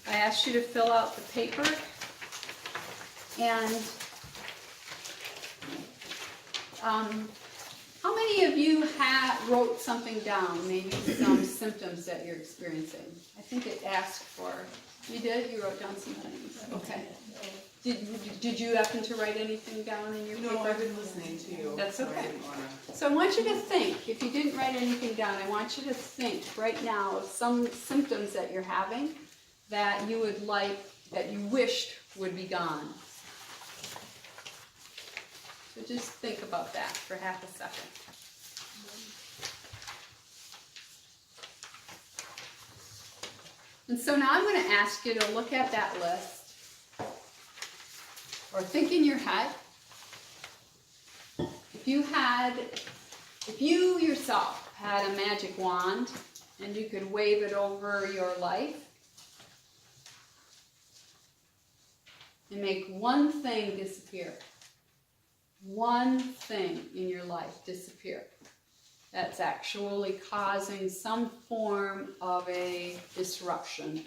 I asked you to fill out the paper, and how many of you wrote something down, maybe some symptoms that you're experiencing? I think it asked for, you did? You wrote down some things. Okay. Did you happen to write anything down in your paper? No, I've been listening to you. That's okay. So I didn't wanna- So I want you to think, if you didn't write anything down, I want you to think right now of some symptoms that you're having that you would like, that you wished would be gone. So just think about that for half a second. And so now I'm going to ask you to look at that list, or think in your head, if you yourself had a magic wand and you could wave it over your life and make one thing disappear, one thing in your life disappear that's actually causing some form of a disruption,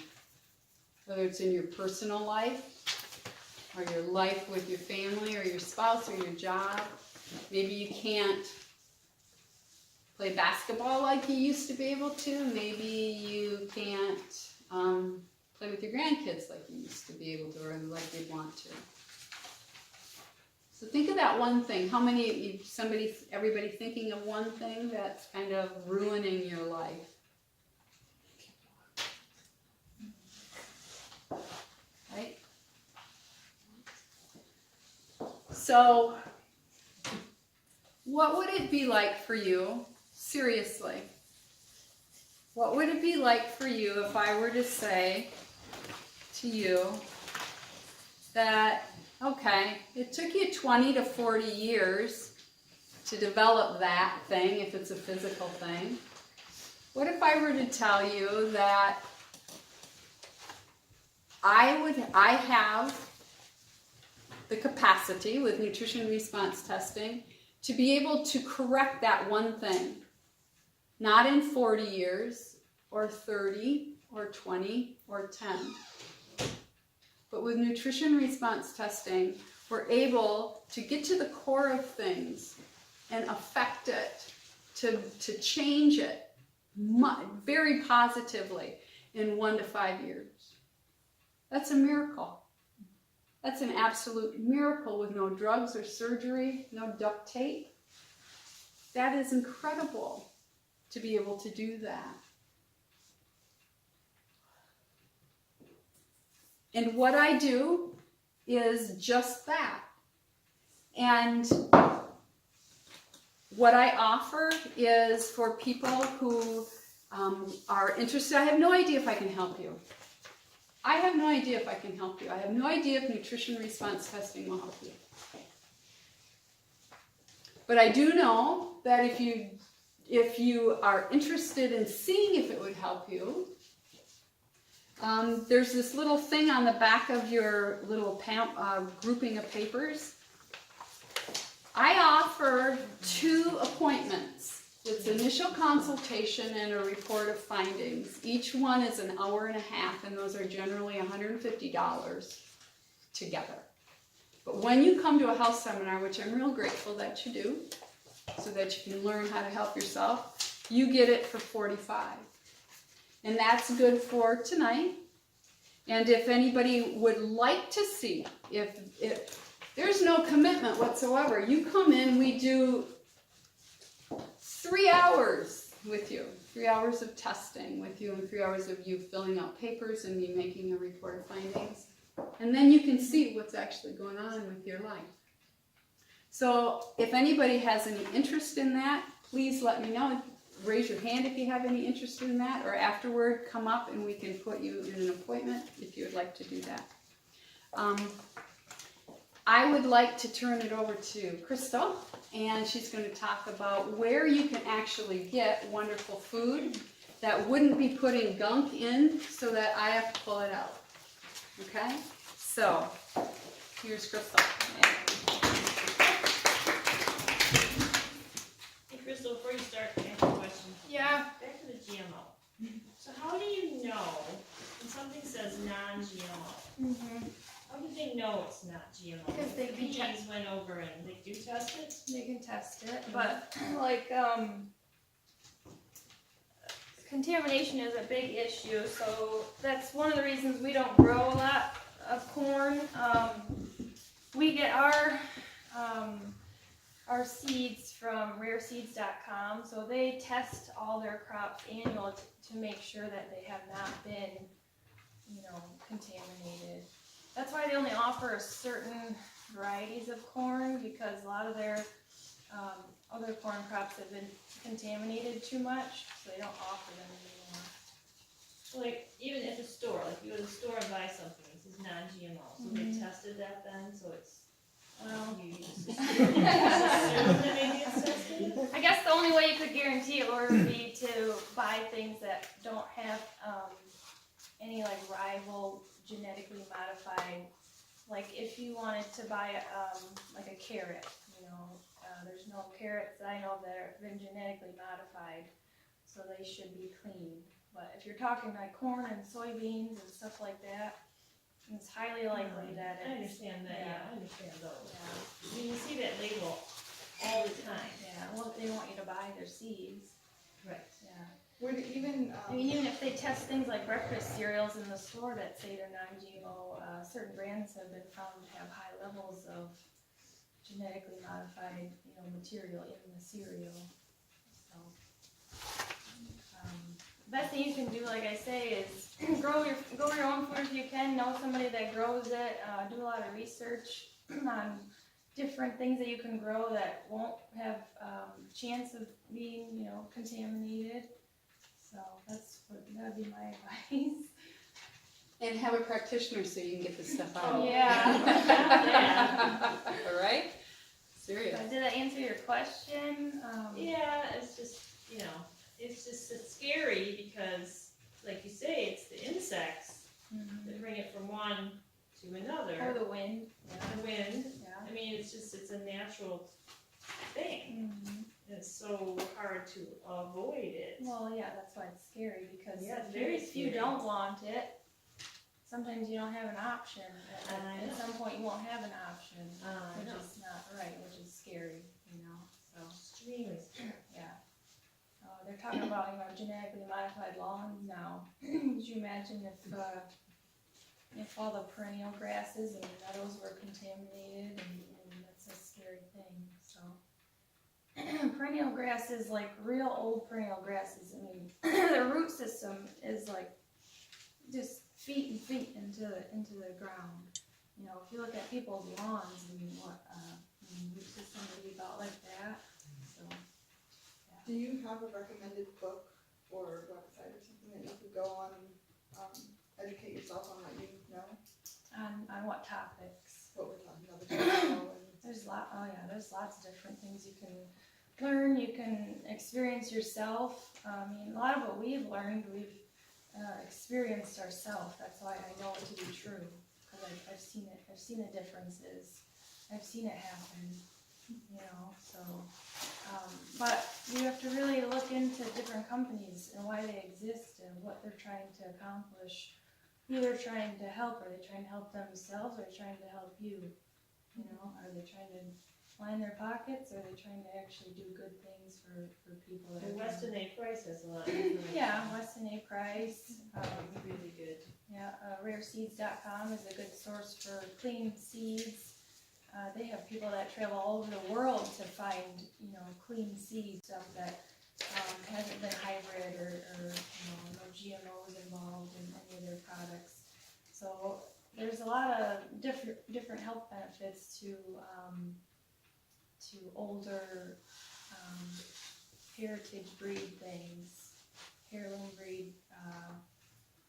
whether it's in your personal life or your life with your family or your spouse or your job. Maybe you can't play basketball like you used to be able to. Maybe you can't play with your grandkids like you used to be able to, or like you'd want to. So think of that one thing. How many, everybody thinking of one thing that's kind of ruining your life? Right? So, what would it be like for you, seriously? What would it be like for you if I were to say to you that, okay, it took you 20 to 40 years to develop that thing, if it's a physical thing. What if I were to tell you that I have the capacity with nutrition response testing to be able to correct that one thing, not in 40 years or 30 or 20 or 10. But with nutrition response testing, we're able to get to the core of things and affect it, to change it very positively in 1 to 5 years. That's a miracle. That's an absolute miracle with no drugs or surgery, no duct tape. That is incredible to be able to do that. And what I do is just that. And what I offer is for people who are interested. I have no idea if I can help you. I have no idea if I can help you. I have no idea if nutrition response testing will help you. But I do know that if you are interested in seeing if it would help you, there's this little thing on the back of your little grouping of papers. I offer 2 appointments. It's initial consultation and a report of findings. Each one is an hour and a half, and those are generally $150 together. But when you come to a health seminar, which I'm real grateful that you do, so that you can learn how to help yourself, you get it for $45. And that's good for tonight. And if anybody would like to see, if there's no commitment whatsoever, you come in, we do 3 hours with you, 3 hours of testing with you, and 3 hours of you filling out papers and me making a report of findings. And then you can see what's actually going on with your life. So if anybody has any interest in that, please let me know. Raise your hand if you have any interest in that, or afterward come up and we can put you in an appointment if you would like to do that. I would like to turn it over to Crystal, and she's going to talk about where you can actually get wonderful food that wouldn't be putting gunk in so that I have to pull it out. Okay? So, here's Crystal. Hey Crystal, before you start, I have a question. Yeah. Back to the GMO. So how do you know when something says non-GMO? Mm-hmm. How do they know it's not GMO? Because they can PEs went over and they do test it? They can test it, but contamination is a big issue, so that's one of the reasons we don't grow a lot of corn. We get our seeds from rareseeds.com, so they test all their crops annually to make sure that they have not been, contaminated. That's why they only offer certain varieties of corn, because a lot of their other corn crops have been contaminated too much, so they don't offer them Like, even at the store, like you go to the store and buy something, it says non-GMO, so they tested that then, so it's, Well, you just assume that maybe it's tested? I guess the only way you could guarantee it would be to buy things that don't have any like rival genetically modified. Like if you wanted to buy like a carrot, you know, there's no carrots that I know that have been genetically modified, so they should be clean. But if you're talking like corn and soybeans and stuff like that, it's highly likely that I it's, understand that, yeah, I understand those. yeah, I mean, you see that label all the time. yeah, well, they want you to buy their seeds, Right. yeah. Would it even, I mean, even if they test things like breakfast cereals in the store that say they're non-GMO, certain brands have been found to have high levels of genetically modified, you know, material in the cereal. So, best thing you can do, like I say, is grow your own food if you can. Know somebody that grows it. Do a lot of research on different things that you can grow that won't have chance of being, you know, contaminated. So that'd be my advice. And have a practitioner so you can get this stuff out. Oh, Yeah. All right? Serious. Did I answer your question? Yeah, it's just, you know, it's scary because, like you say, it's the insects that bring it from one to another. Or the wind. The wind. Yeah. I mean, it's a natural thing. It's so hard to avoid it. Well, yeah, that's why it's scary because Yeah, it's if very you scary. don't want it, sometimes you don't have an option. I At know. some point, you won't have an option, I which know. is not right, which is scary, you know. So Extremely scary. yeah, they're talking about, you know, genetically modified lawns now. Could you imagine if all the perennial grasses and meadows were contaminated, and that's a scary thing. So perennial grasses, like real old perennial grasses, I mean, their root system is like just feet and feet into the ground. You know, if you look at people's lawns, I mean, root system would be about like that. So do you have a recommended book or website or something that you could go on and educate yourself on what you know? on what topics? What we're talking about, the GMO and There's lots of different things you can learn, you can experience yourself. I mean, a lot of what we've learned, we've experienced ourselves. That's why I know it to be true, because I've seen it. I've seen the differences. I've seen it happen. You know, so. But you have to really look into different companies and why they exist and what they're trying to accomplish. Who they're trying to help. Are they trying to help themselves, or are they trying to help you? You know, are they trying to line their pockets, or are they trying to actually do good things for people? That And are Weston A. Price has a lot of information. Yeah, Weston A. Price. Really good. Yeah, rareseeds.com is a good source for clean seeds. They have people that travel all over the world to find, you know, clean seeds, stuff that hasn't been hybrid or you know, no GMOs involved in any of their products. So there's a lot of different health benefits to older heritage breed things, heirloom breed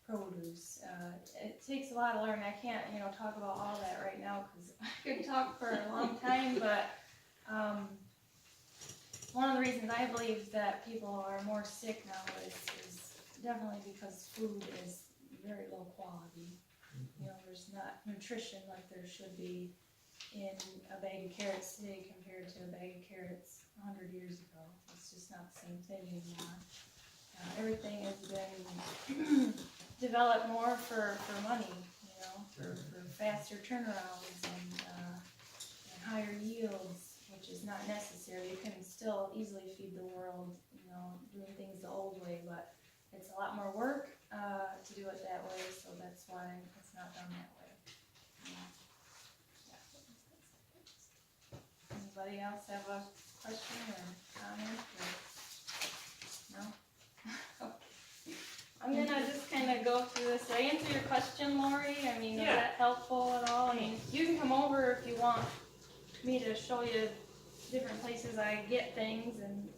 produce. It takes a lot of learning. I can't, you know, talk about all that right now because I could talk for a long time, but one of the reasons I believe that people are more sick now is definitely because food is very low quality. You know, there's not nutrition like there should be in a bag of carrots today compared to a bag of carrots 100 years ago. It's just not the same thing anymore. Everything has been developed more for money, you know, for faster turnarounds and higher yields, which is not necessary. You can still easily feed the world, you know, doing things the old way, but it's a lot more work to do it that way, so that's why it's not done that way. Yeah. Anybody else have a question or comment? Or? No? Okay. I'm gonna just kind of go through this. Did I answer your question, Lori? I mean, is Yeah. that helpful at all? I mean, you can come over if you want me to show you different places I get things and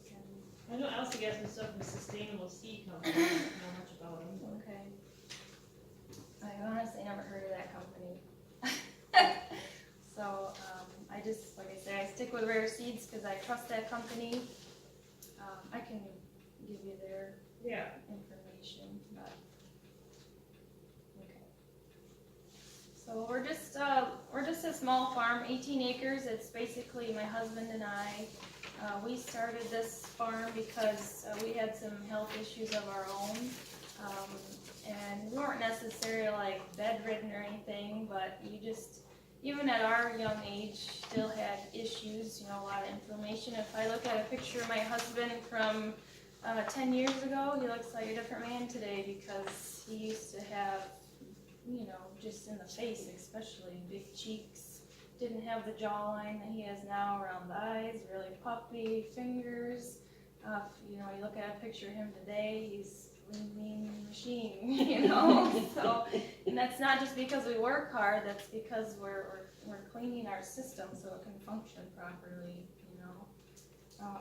I know Elsie got some stuff from Sustainable Seed Company, I don't know much about them, but. Okay. I honestly never heard of that company. So, I just, like I say, I stick with Rare Seeds because I trust that company. I can give you their Yeah. information, but, okay. So we're just a small farm, 18 acres. It's basically my husband and I. We started this farm because we had some health issues of our own. And we weren't necessarily like bedridden or anything, but you just, even at our young age, still had issues, you know, a lot of inflammation. If I look at a picture of my husband from 10 years ago, he looks like a different man today because he used to have, you know, just in the face especially, big cheeks, didn't have the jawline that he has now around the eyes, really puffy fingers. You know, you look at a picture of him today, he's a lean machine, you know. So, and that's not just because we work hard, that's because we're cleaning our system so it can function properly, you know.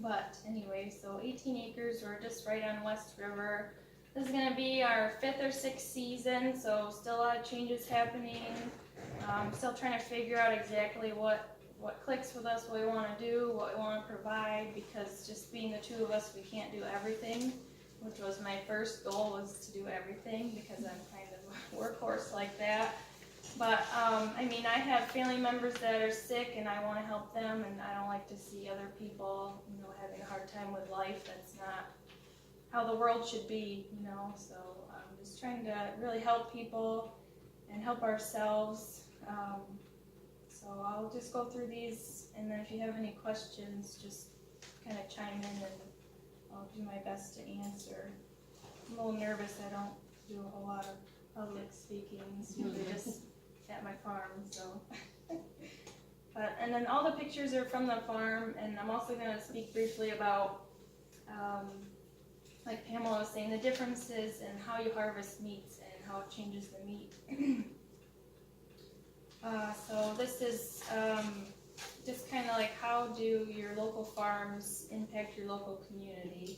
But anyway, so 18 acres, we're just right on West River. This is going to be our 5th or 6th season, so still a lot of changes happening. Still trying to figure out exactly what clicks with us, what we want to do, what we want to provide, because just being the two of us, we can't do everything, which was my first goal, was to do everything, because I'm kind of a workhorse like that. But, I mean, I have family members that are sick, and I want to help them, and I don't like to see other people, you know, having a hard time with life. That's not how the world should be, you know, so I'm just trying to really help people and help ourselves. So I'll just go through these, and then if you have any questions, just kind of chime in, and I'll do my best to answer. I'm a little nervous. I don't do a whole lot of public speaking, usually just at my farm, so. But, and then all the pictures are from the farm, and I'm also going to speak briefly about, like Pamela was saying, the differences in how you harvest meats and how it changes the meat. So this is just kind of like, how do your local farms impact your local community?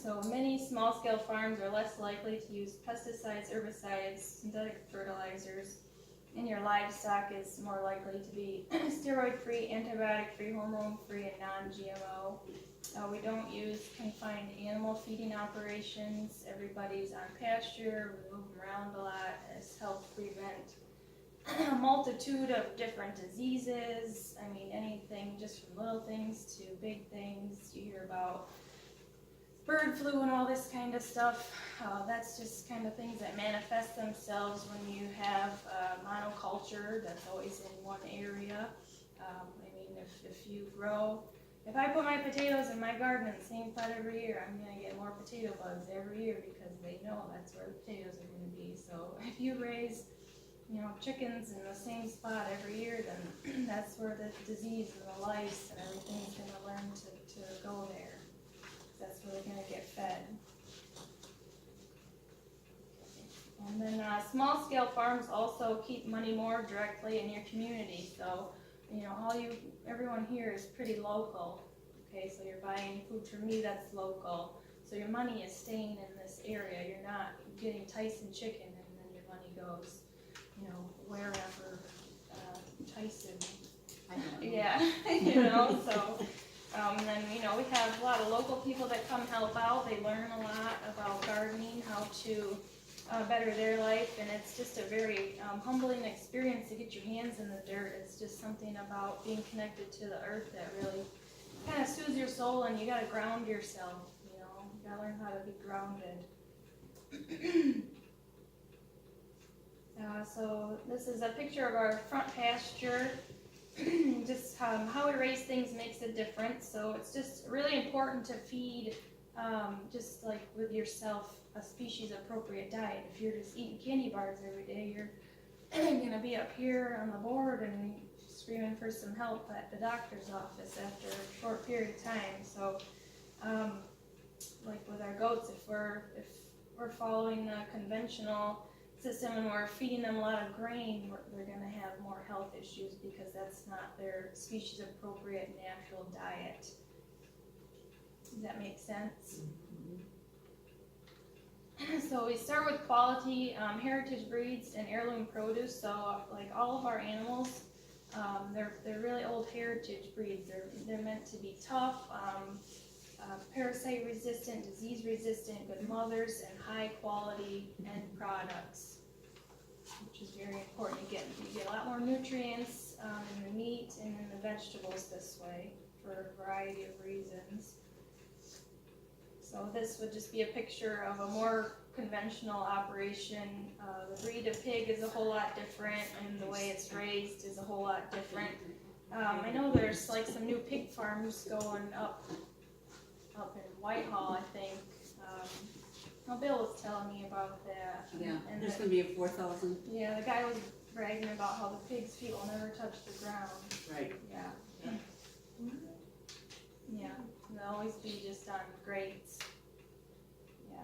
So many small-scale farms are less likely to use pesticides, herbicides, synthetic fertilizers, and your livestock is more likely to be steroid-free, antibiotic-free, hormone-free, and non-GMO. We don't use confined animal feeding operations. Everybody's on pasture. We move them around a lot. This helps prevent a multitude of different diseases. I mean, anything, just from little things to big things. You hear about bird flu and all this kind of stuff. That's just kind of things that manifest themselves when you have monoculture that's always in one area. I mean, if you grow, if I put my potatoes in my garden in the same spot every year, I'm going to get more potato bugs every year because they know that's where the potatoes are going to be. So if you raise, you know, chickens in the same spot every year, then that's where the disease and the lice and everything's going to learn to go there. That's where they're going to get fed. And then small-scale farms also keep money more directly in your community. So, you know, everyone here is pretty local. Okay, so you're buying food from me that's local. So your money is staying in this area. You're not getting Tyson chicken and then your money goes, you know, wherever Tyson. I know. Yeah, you know, so. And then, you know, we have a lot of local people that come help out. They learn a lot about gardening, how to better their life, and it's just a very humbling experience to get your hands in the dirt. It's just something about being connected to the earth that really kind of soothes your soul, and you got to ground yourself, you know. You got to learn how to be grounded. So this is a picture of our front pasture. Just how we raise things makes a difference. So it's just really important to feed, just like with yourself, a species appropriate diet. If you're just eating candy bars every day, you're going to be up here on the board and screaming for some help at the doctor's office after a short period of time. So like with our goats, if we're following the conventional system and we're feeding them a lot of grain, they're going to have more health issues because that's not their species appropriate natural diet. Does that make sense? So we start with quality, heritage breeds and heirloom produce. So like all of our animals, they're really old heritage breeds. They're meant to be tough, parasite resistant, disease resistant, good mothers, and high quality end products, which is very important. You get a lot more nutrients in the meat and in the vegetables this way for a variety of reasons. So this would just be a picture of a more conventional operation. The breed of pig is a whole lot different, and the way it's raised is a whole lot different. I know there's like some new pig farms going up in Whitehall, I think. Bill was telling me about that. Yeah, And there's gonna be a 4,000. yeah, the guy was bragging about how the pig's feet will never touch the ground. Right. Yeah. Yeah, and they'll always be just on grates. Yeah.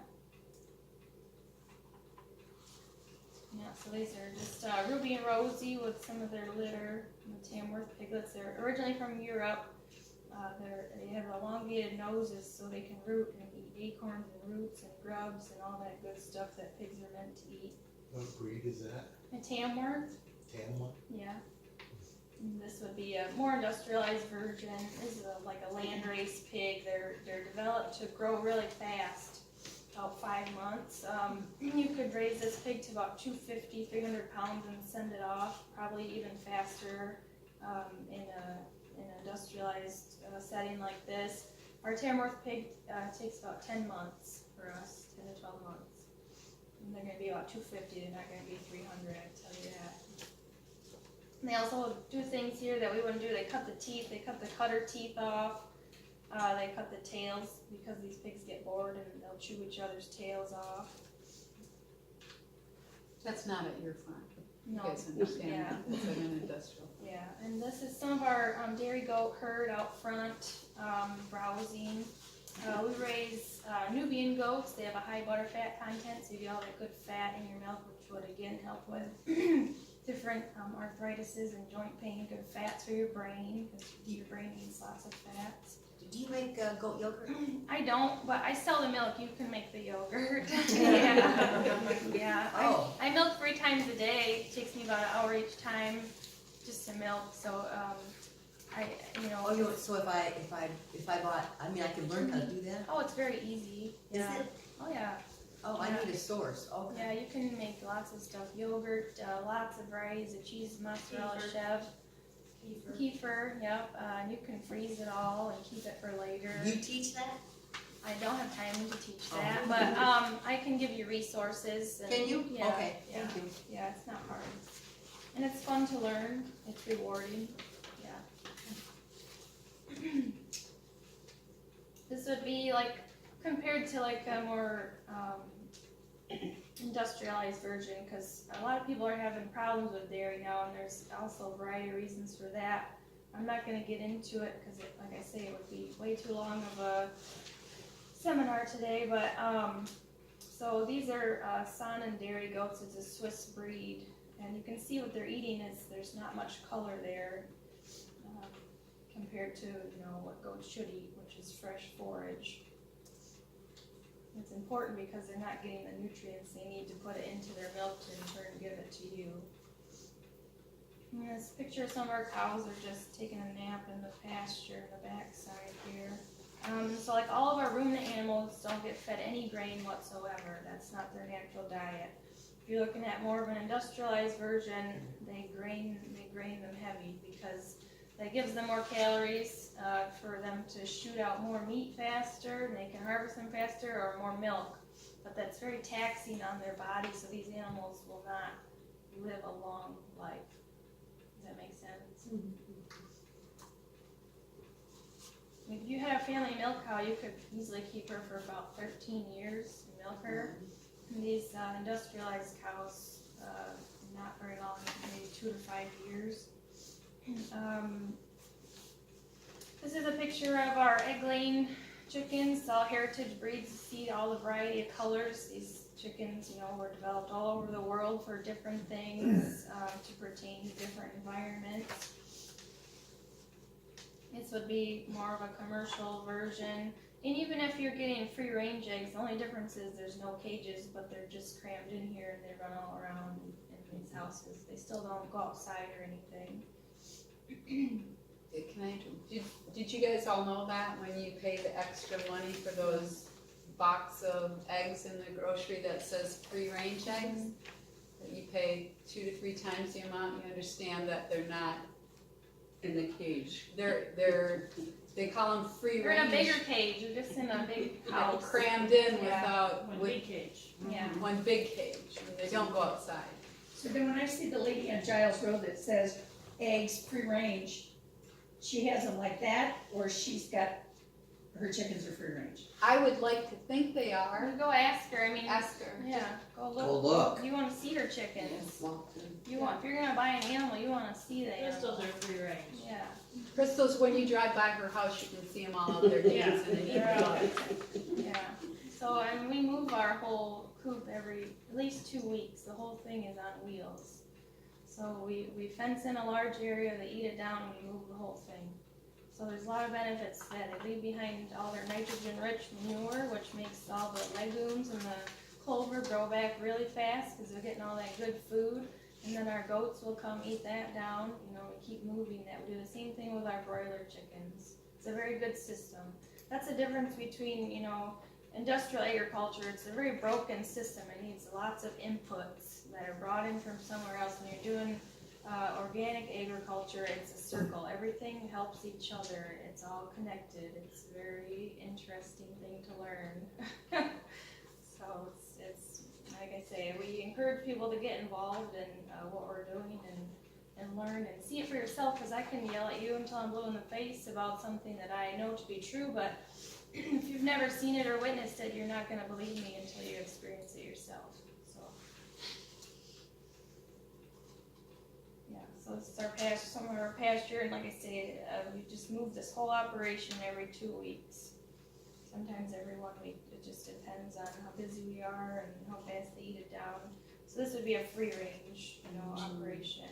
Yeah, so these are just Ruby and Rosie with some of their litter. The Tamworth piglets, they're originally from Europe. They have elongated noses so they can root and eat acorns and roots and grubs and all that good stuff that pigs are meant to eat. What breed is that? A Tamworth, Tamla? yeah. And this would be a more industrialized version. This is like a landrace pig. They're developed to grow really fast, about 5 months. You could raise this pig to about 250, 300 pounds and send it off, probably even faster in an industrialized setting like this. Our Tamworth pig takes about 10 months for us, 10 to 12 months. And they're going to be about 250, they're not going to be 300, I tell you that. And they also do things here that we wouldn't do. They cut the teeth, they cut the cutter teeth off, they cut the tails because these pigs get bored and they'll chew each other's tails off. That's not at your farm. No, You guys understand yeah. that, it's at an industrial. Yeah, and this is some of our dairy goat herd out front, browsing. We raise Nubian goats. They have a high butter fat content, so you get all that good fat in your milk, which would again help with different arthritises and joint pain. Good fats for your brain, because your brain needs lots of fats. Do you make goat yogurt? I don't, but I sell the milk. You can make the yogurt. Yeah. Yeah. Oh. I milk 3 times a day. It takes me about an hour each time just to milk. So, So if I bought, I mean, I can learn how to do that? Oh, it's very easy. Is Yeah. it? Oh yeah. Oh, I need a source, okay. Yeah, you can make lots of stuff. Yogurt, lots of varieties of cheese, mozzarella, Kefir. chev. Kefir, yep. And you can freeze it all and keep it for later. You teach that? I don't have time to teach Oh. that, but I can give you resources. And, Can you? Yeah, Okay, yeah. thank you. Yeah, it's not hard. And it's fun to learn. It's rewarding. Yeah. This would be like, compared to like a more industrialized version, because a lot of people are having problems with dairy now, and there's also a variety of reasons for that. I'm not going to get into it because, like I say, it would be way too long of a seminar today. But so these are Saanen dairy goats. It's a Swiss breed, and you can see what they're eating is there's not much color there compared to what goats should eat, which is fresh forage. It's important because they're not getting the nutrients they need to put it into their milk to in turn give it to you. And this picture of some of our cows are just taking a nap in the pasture in the backside here. So like all of our ruminant animals don't get fed any grain whatsoever. That's not their natural diet. If you're looking at more of an industrialized version, they grain them heavy because that gives them more calories for them to shoot out more meat faster, and they can harvest them faster, or more milk. But that's very taxing on their body, so these animals will not live a long life. Does that make sense? If you had a family milk cow, you could easily keep her for about 13 years and milk her. And these industrialized cows, not very long, maybe 2 to 5 years. This is a picture of our egg-laying chickens, all heritage breeds. You see all the variety of colors. These chickens, were developed all over the world for different things to pertain to different environments. This would be more of a commercial version. And even if you're getting free range eggs, the only difference is there's no cages, but they're just crammed in here and they run all around in these houses. They still don't go outside or anything. Can I, did you guys all know that when you pay the extra money for those box of eggs in the grocery that says free range eggs? That you pay 2 to 3 times the amount, you understand that they're not, In the cage. they call them free They're in a range. bigger cage, they're just in a big They're house. crammed in Yeah. without, One with big cage. Yeah. one big cage, and they don't go outside. So then when I see the lady on Giles Road that says eggs free range, she has them like that, or she's got, her chickens are free range? I would like to think they are. You go ask her, I mean, Ask her. yeah, go look. Go look. You wanna see her chickens. Well, You want, if you're gonna buy an animal, you wanna see the animal. Crystals are free range. Yeah. Crystals, when you drive by her house, you can see them all out there dancing and eating. They're out. Yeah, so, and we move our whole coop every, at least 2 weeks, the whole thing is on wheels. So we fence in a large area, they eat it down, and we move the whole thing. So there's a lot of benefits to that. They leave behind all their nitrogen-rich manure, which makes all the legumes and the clover grow back really fast, because they're getting all that good food. And then our goats will come eat that down, you know, we keep moving that. We do the same thing with our broiler chickens. It's a very good system. That's the difference between, you know, industrial agriculture. It's a very broken system. It needs lots of inputs that are brought in from somewhere else. When you're doing organic agriculture, it's a circle. Everything helps each other. It's all connected. It's a very interesting thing to learn. So it's like I say, we encourage people to get involved in what we're doing and learn and see it for yourself, because I can yell at you until I'm blue in the face about something that I know to be true, but if you've never seen it or witnessed it, you're not going to believe me until you experience it yourself. So, yeah, so this is our pasture, some of our pasture, and like I say, we just move this whole operation every 2 weeks. Sometimes every 1 week. It just depends on how busy we are and how fast they eat it down. So this would be a free range, you know, operation.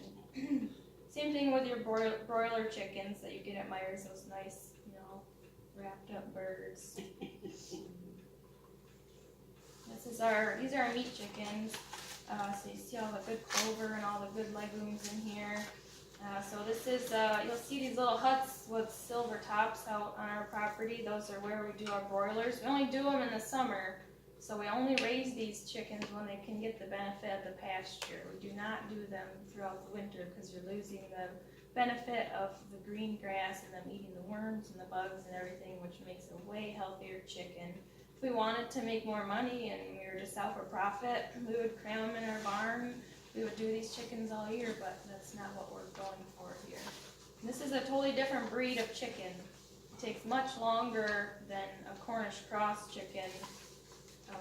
Same thing with your broiler chickens that you get at Myers, those nice, you know, wrapped up birds. These are our meat chickens. So you see all the good clover and all the good legumes in here. So this is, you'll see these little huts with silver tops out on our property. Those are where we do our broilers. We only do them in the summer. So we only raise these chickens when they can get the benefit of the pasture. We do not do them throughout the winter because you're losing the benefit of the green grass and them eating the worms and the bugs and everything, which makes a way healthier chicken. If we wanted to make more money and we were just out for profit, we would cram them in our barn. We would do these chickens all year, but that's not what we're going for here. And this is a totally different breed of chicken. It takes much longer than a Cornish cross chicken,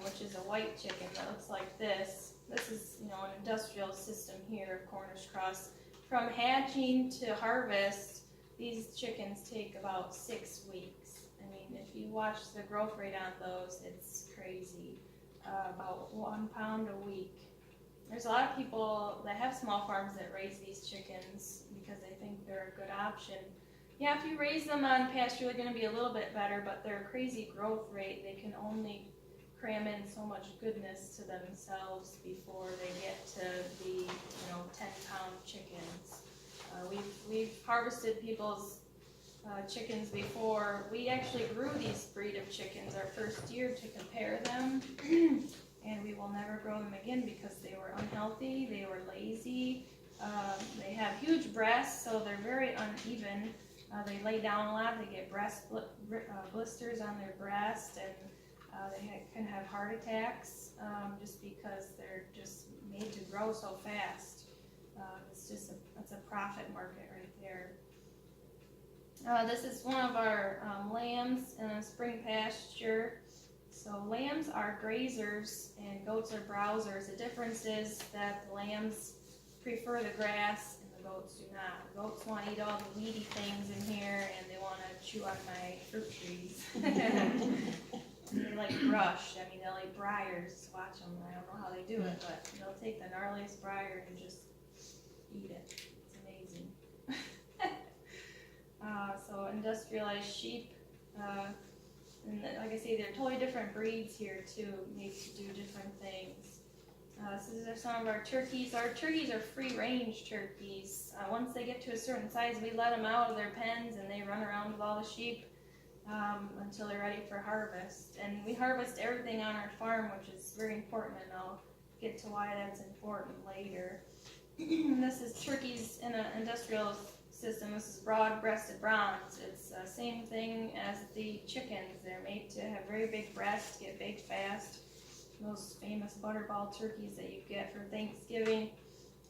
which is a white chicken that looks like this. This is, you know, an industrial system here of Cornish cross. From hatching to harvest, these chickens take about 6 weeks. I mean, if you watch the growth rate on those, it's crazy. About 1 pound a week. There's a lot of people that have small farms that raise these chickens because they think they're a good option. Yeah, if you raise them on pasture, they're going to be a little bit better, but their crazy growth rate, they can only cram in so much goodness to themselves before they get to be, you know, 10-pound chickens. We've harvested people's chickens before. We actually grew these breed of chickens our first year to compare them. And we will never grow them again because they were unhealthy, they were lazy, they have huge breasts, so they're very uneven. They lay down a lot, they get breast blisters on their breast, and they can have heart attacks just because they're just made to grow so fast. It's a profit market right there. This is one of our lambs in a spring pasture. So lambs are grazers and goats are browsers. The difference is that the lambs prefer the grass and the goats do not. The goats want to eat all the weedy things in here and they want to chew on my fruit trees. They like brush. I mean, they'll eat briars. Watch them. I don't know how they do it, but they'll take the gnarliest briar and just eat it. It's amazing. So industrialized sheep. And like I say, they're totally different breeds here too, made to do different things. So these are some of our turkeys. Our turkeys are free-range turkeys. Once they get to a certain size, we let them out of their pens and they run around with all the sheep until they're ready for harvest. And we harvest everything on our farm, which is very important, and I'll get to why that's important later. This is turkeys in an industrial system. This is broad-breasted bronze. It's the same thing as the chickens. They're made to have very big breasts, get baked fast. Those famous butterball turkeys that you get for Thanksgiving.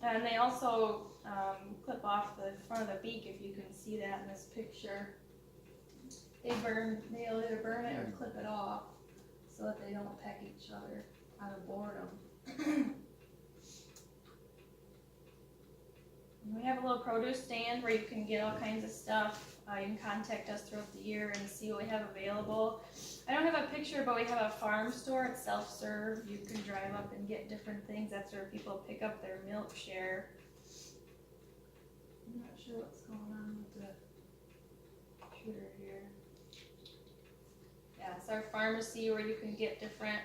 And they also clip off the front of the beak, if you can see that in this picture. They'll either burn it or clip it off so that they don't peck each other out of boredom. We have a little produce stand where you can get all kinds of stuff. You can contact us throughout the year and see what we have available. I don't have a picture, but we have a farm store. It's self-serve. You can drive up and get different things. That's where people pick up their milk share. I'm not sure what's going on with the computer here. Yeah, it's our pharmacy where you can get different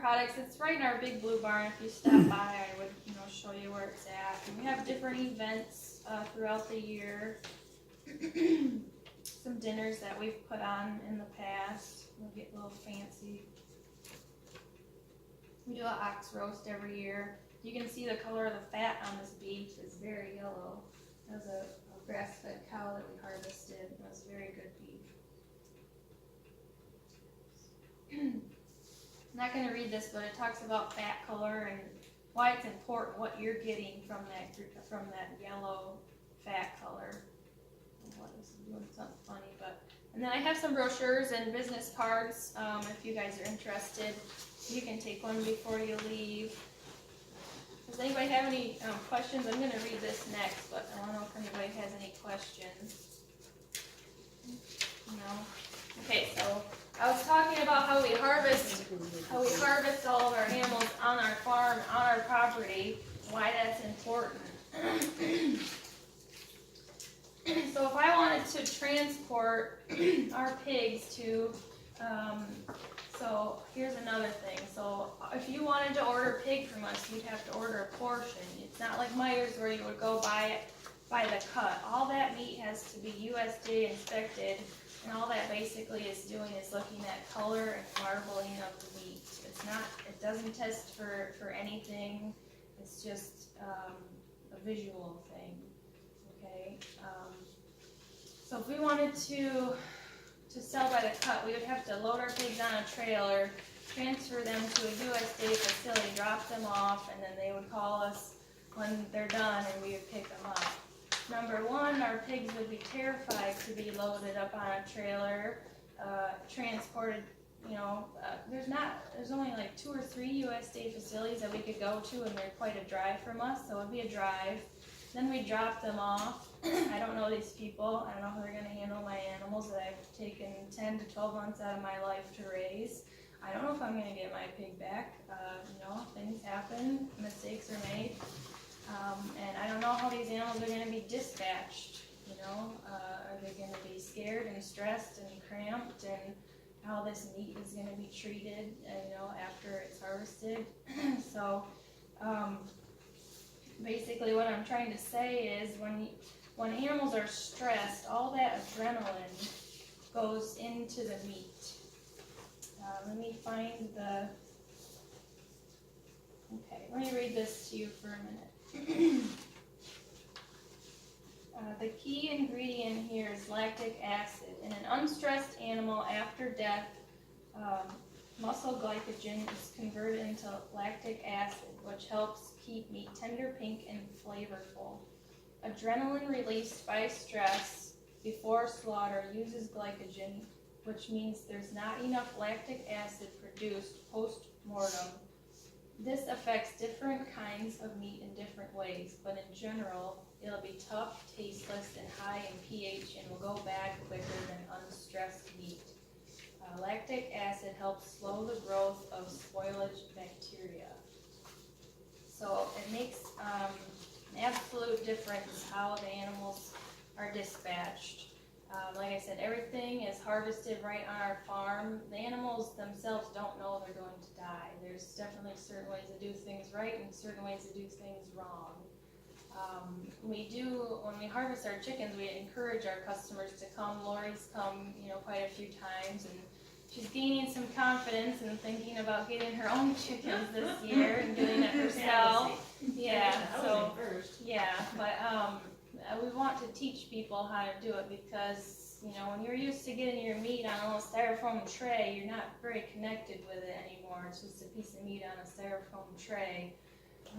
products. It's right in our big blue barn. If you stop by, I would show you where it's at. And we have different events throughout the year. Some dinners that we've put on in the past. We'll get a little fancy. We do an ox roast every year. You can see the color of the fat on this beef is very yellow. That was a grass-fed cow that we harvested. It was very good beef. I'm not going to read this, but it talks about fat color and why it's important what you're getting from that yellow fat color. What is doing something funny, but and then I have some brochures and business cards. If you guys are interested, you can take one before you leave. Does anybody have any questions? I'm going to read this next, but I don't know if anybody has any questions. No. Okay, so I was talking about how we harvest all of our animals on our farm, on our property, why that's important. So if I wanted to transport our pigs to, so here's another thing. So if you wanted to order pig from us, you'd have to order a portion. It's not like Myers where you would go buy it by the cut. All that meat has to be USDA inspected. And all that basically is doing is looking at color and marbling of the meat. It doesn't test for anything. It's just a visual thing. Okay. So if we wanted to sell by the cut, we would have to load our pigs on a trailer, transfer them to a USDA facility, drop them off, and then they would call us when they're done, and we would pick them up. Number one, our pigs would be terrified to be loaded up on a trailer, transported, there's only like 2 or 3 USDA facilities that we could go to, and they're quite a drive from us, so it would be a drive. Then we drop them off. I don't know these people. I don't know how they're going to handle my animals that I've taken 10 to 12 months out of my life to raise. I don't know if I'm going to get my pig back. Things happen, mistakes are made. And I don't know how these animals are going to be dispatched. Are they going to be scared and stressed and cramped, and how this meat is going to be treated, after it's harvested. So, basically what I'm trying to say is when animals are stressed, all that adrenaline goes into the meat. Let me find let me read this to you for a minute. The key ingredient here is lactic acid. In an unstressed animal after death, muscle glycogen is converted into lactic acid, which helps keep meat tender, pink, and flavorful. Adrenaline released by stress before slaughter uses glycogen, which means there's not enough lactic acid produced post-mortem. This affects different kinds of meat in different ways, but in general, it'll be tough, tasteless, and high in pH, and will go bad quicker than unstressed meat. Lactic acid helps slow the growth of spoilage bacteria. So it makes an absolute difference how the animals are dispatched. Like I said, everything is harvested right on our farm. The animals themselves don't know they're going to die. There's definitely certain ways to do things right and certain ways to do things wrong. When we harvest our chickens, we encourage our customers to come. Lori's come, quite a few times, and she's gaining some confidence and thinking about getting her own chickens this year and doing it herself. Yeah, so, yeah, but we want to teach people how to do it because, when you're used to getting your meat on a little styrofoam tray, you're not very connected with it anymore. It's just a piece of meat on a styrofoam tray.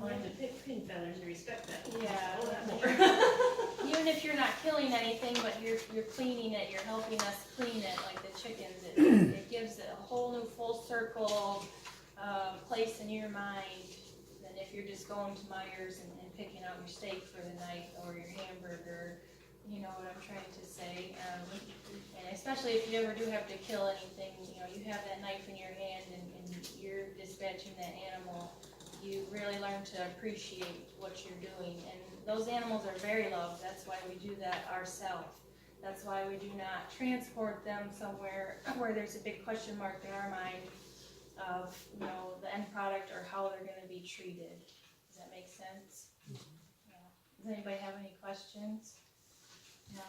Learn to pick pin feathers and respect that. Yeah. A lot more. Even if you're not killing anything, but you're cleaning it, you're helping us clean it like the chickens. It gives it a whole new full circle place in your mind than if you're just going to Myers and picking out your steak for the night or your hamburger. You know what I'm trying to say. And especially if you ever do have to kill anything, you have that knife in your hand and you're dispatching that animal. You really learn to appreciate what you're doing. And those animals are very loved. That's why we do that ourselves. That's why we do not transport them somewhere where there's a big question mark in our mind of, the end product or how they're going to be treated. Does that make sense? Yeah. Does anybody have any questions? No?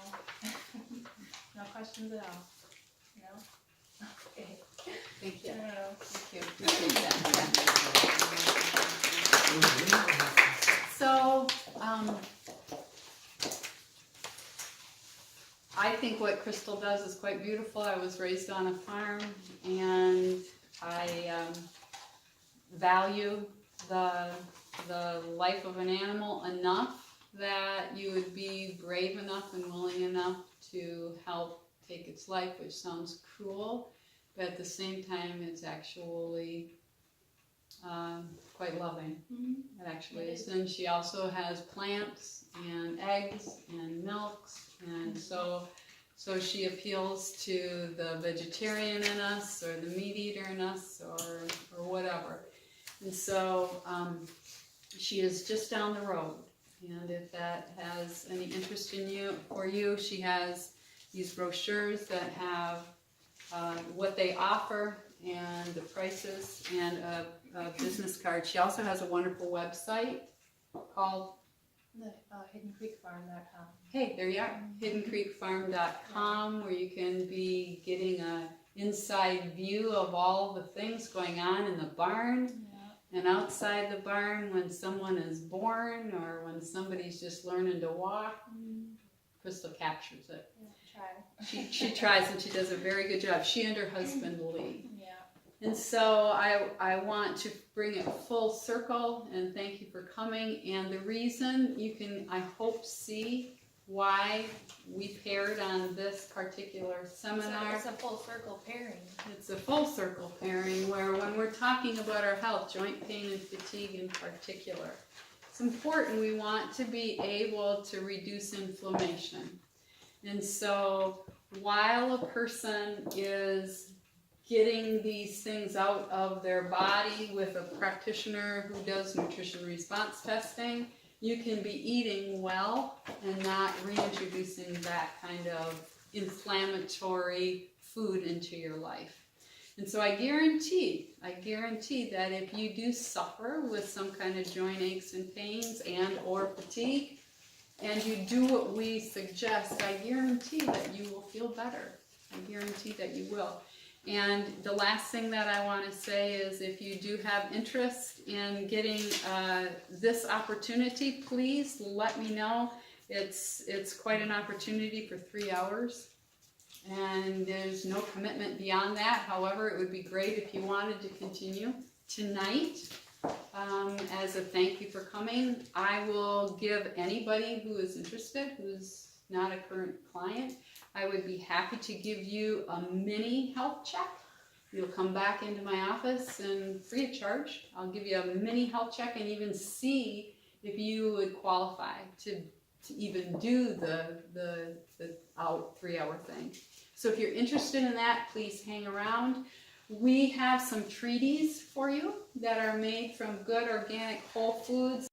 No questions at all? No? Okay. Thank you. No. Thank you. Appreciate that. So, I think what Crystal does is quite beautiful. I was raised on a farm, and I value the life of an animal enough that you would be brave enough and willing enough to help take its life, which sounds cruel, but at the same time it's actually quite loving. It actually is. And she also has plants and eggs and milks, and so she appeals to the vegetarian in us or the meat eater in us or whatever. And so she is just down the road, and if that has any interest in you, she has these brochures that have what they offer and the prices and a business card. She also has a wonderful website called HiddenCreekFarm.com. Hey, there you are, HiddenCreekFarm.com, where you can be getting an inside view of all the things going on in the barn and outside the barn when someone is born or when somebody's just learning to walk. Crystal captures it. Try. She tries, and she does a very good job. She and her husband Lee. Yeah. And so I want to bring it full circle and thank you for coming. And the reason you can, I hope, see why we paired on this particular seminar. It's a full circle pairing. It's a full circle pairing where when we're talking about our health, joint pain and fatigue in particular, it's important. We want to be able to reduce inflammation. And so while a person is getting these things out of their body with a practitioner who does nutrition response testing, you can be eating well and not reintroducing that kind of inflammatory food into your life. And so I guarantee that if you do suffer with some kind of joint aches and pains and or fatigue, and you do what we suggest, I guarantee that you will feel better. I guarantee that you will. And the last thing that I want to say is if you do have interest in getting this opportunity, please let me know. It's quite an opportunity for 3 hours. And there's no commitment beyond that. However, it would be great if you wanted to continue tonight. As a thank you for coming, I will give anybody who is interested, who's not a current client, I would be happy to give you a mini health check. You'll come back into my office and free of charge, I'll give you a mini health check and even see if you would qualify to even do the 3-hour thing. So if you're interested in that, please hang around. We have some treaties for you that are made from good organic whole foods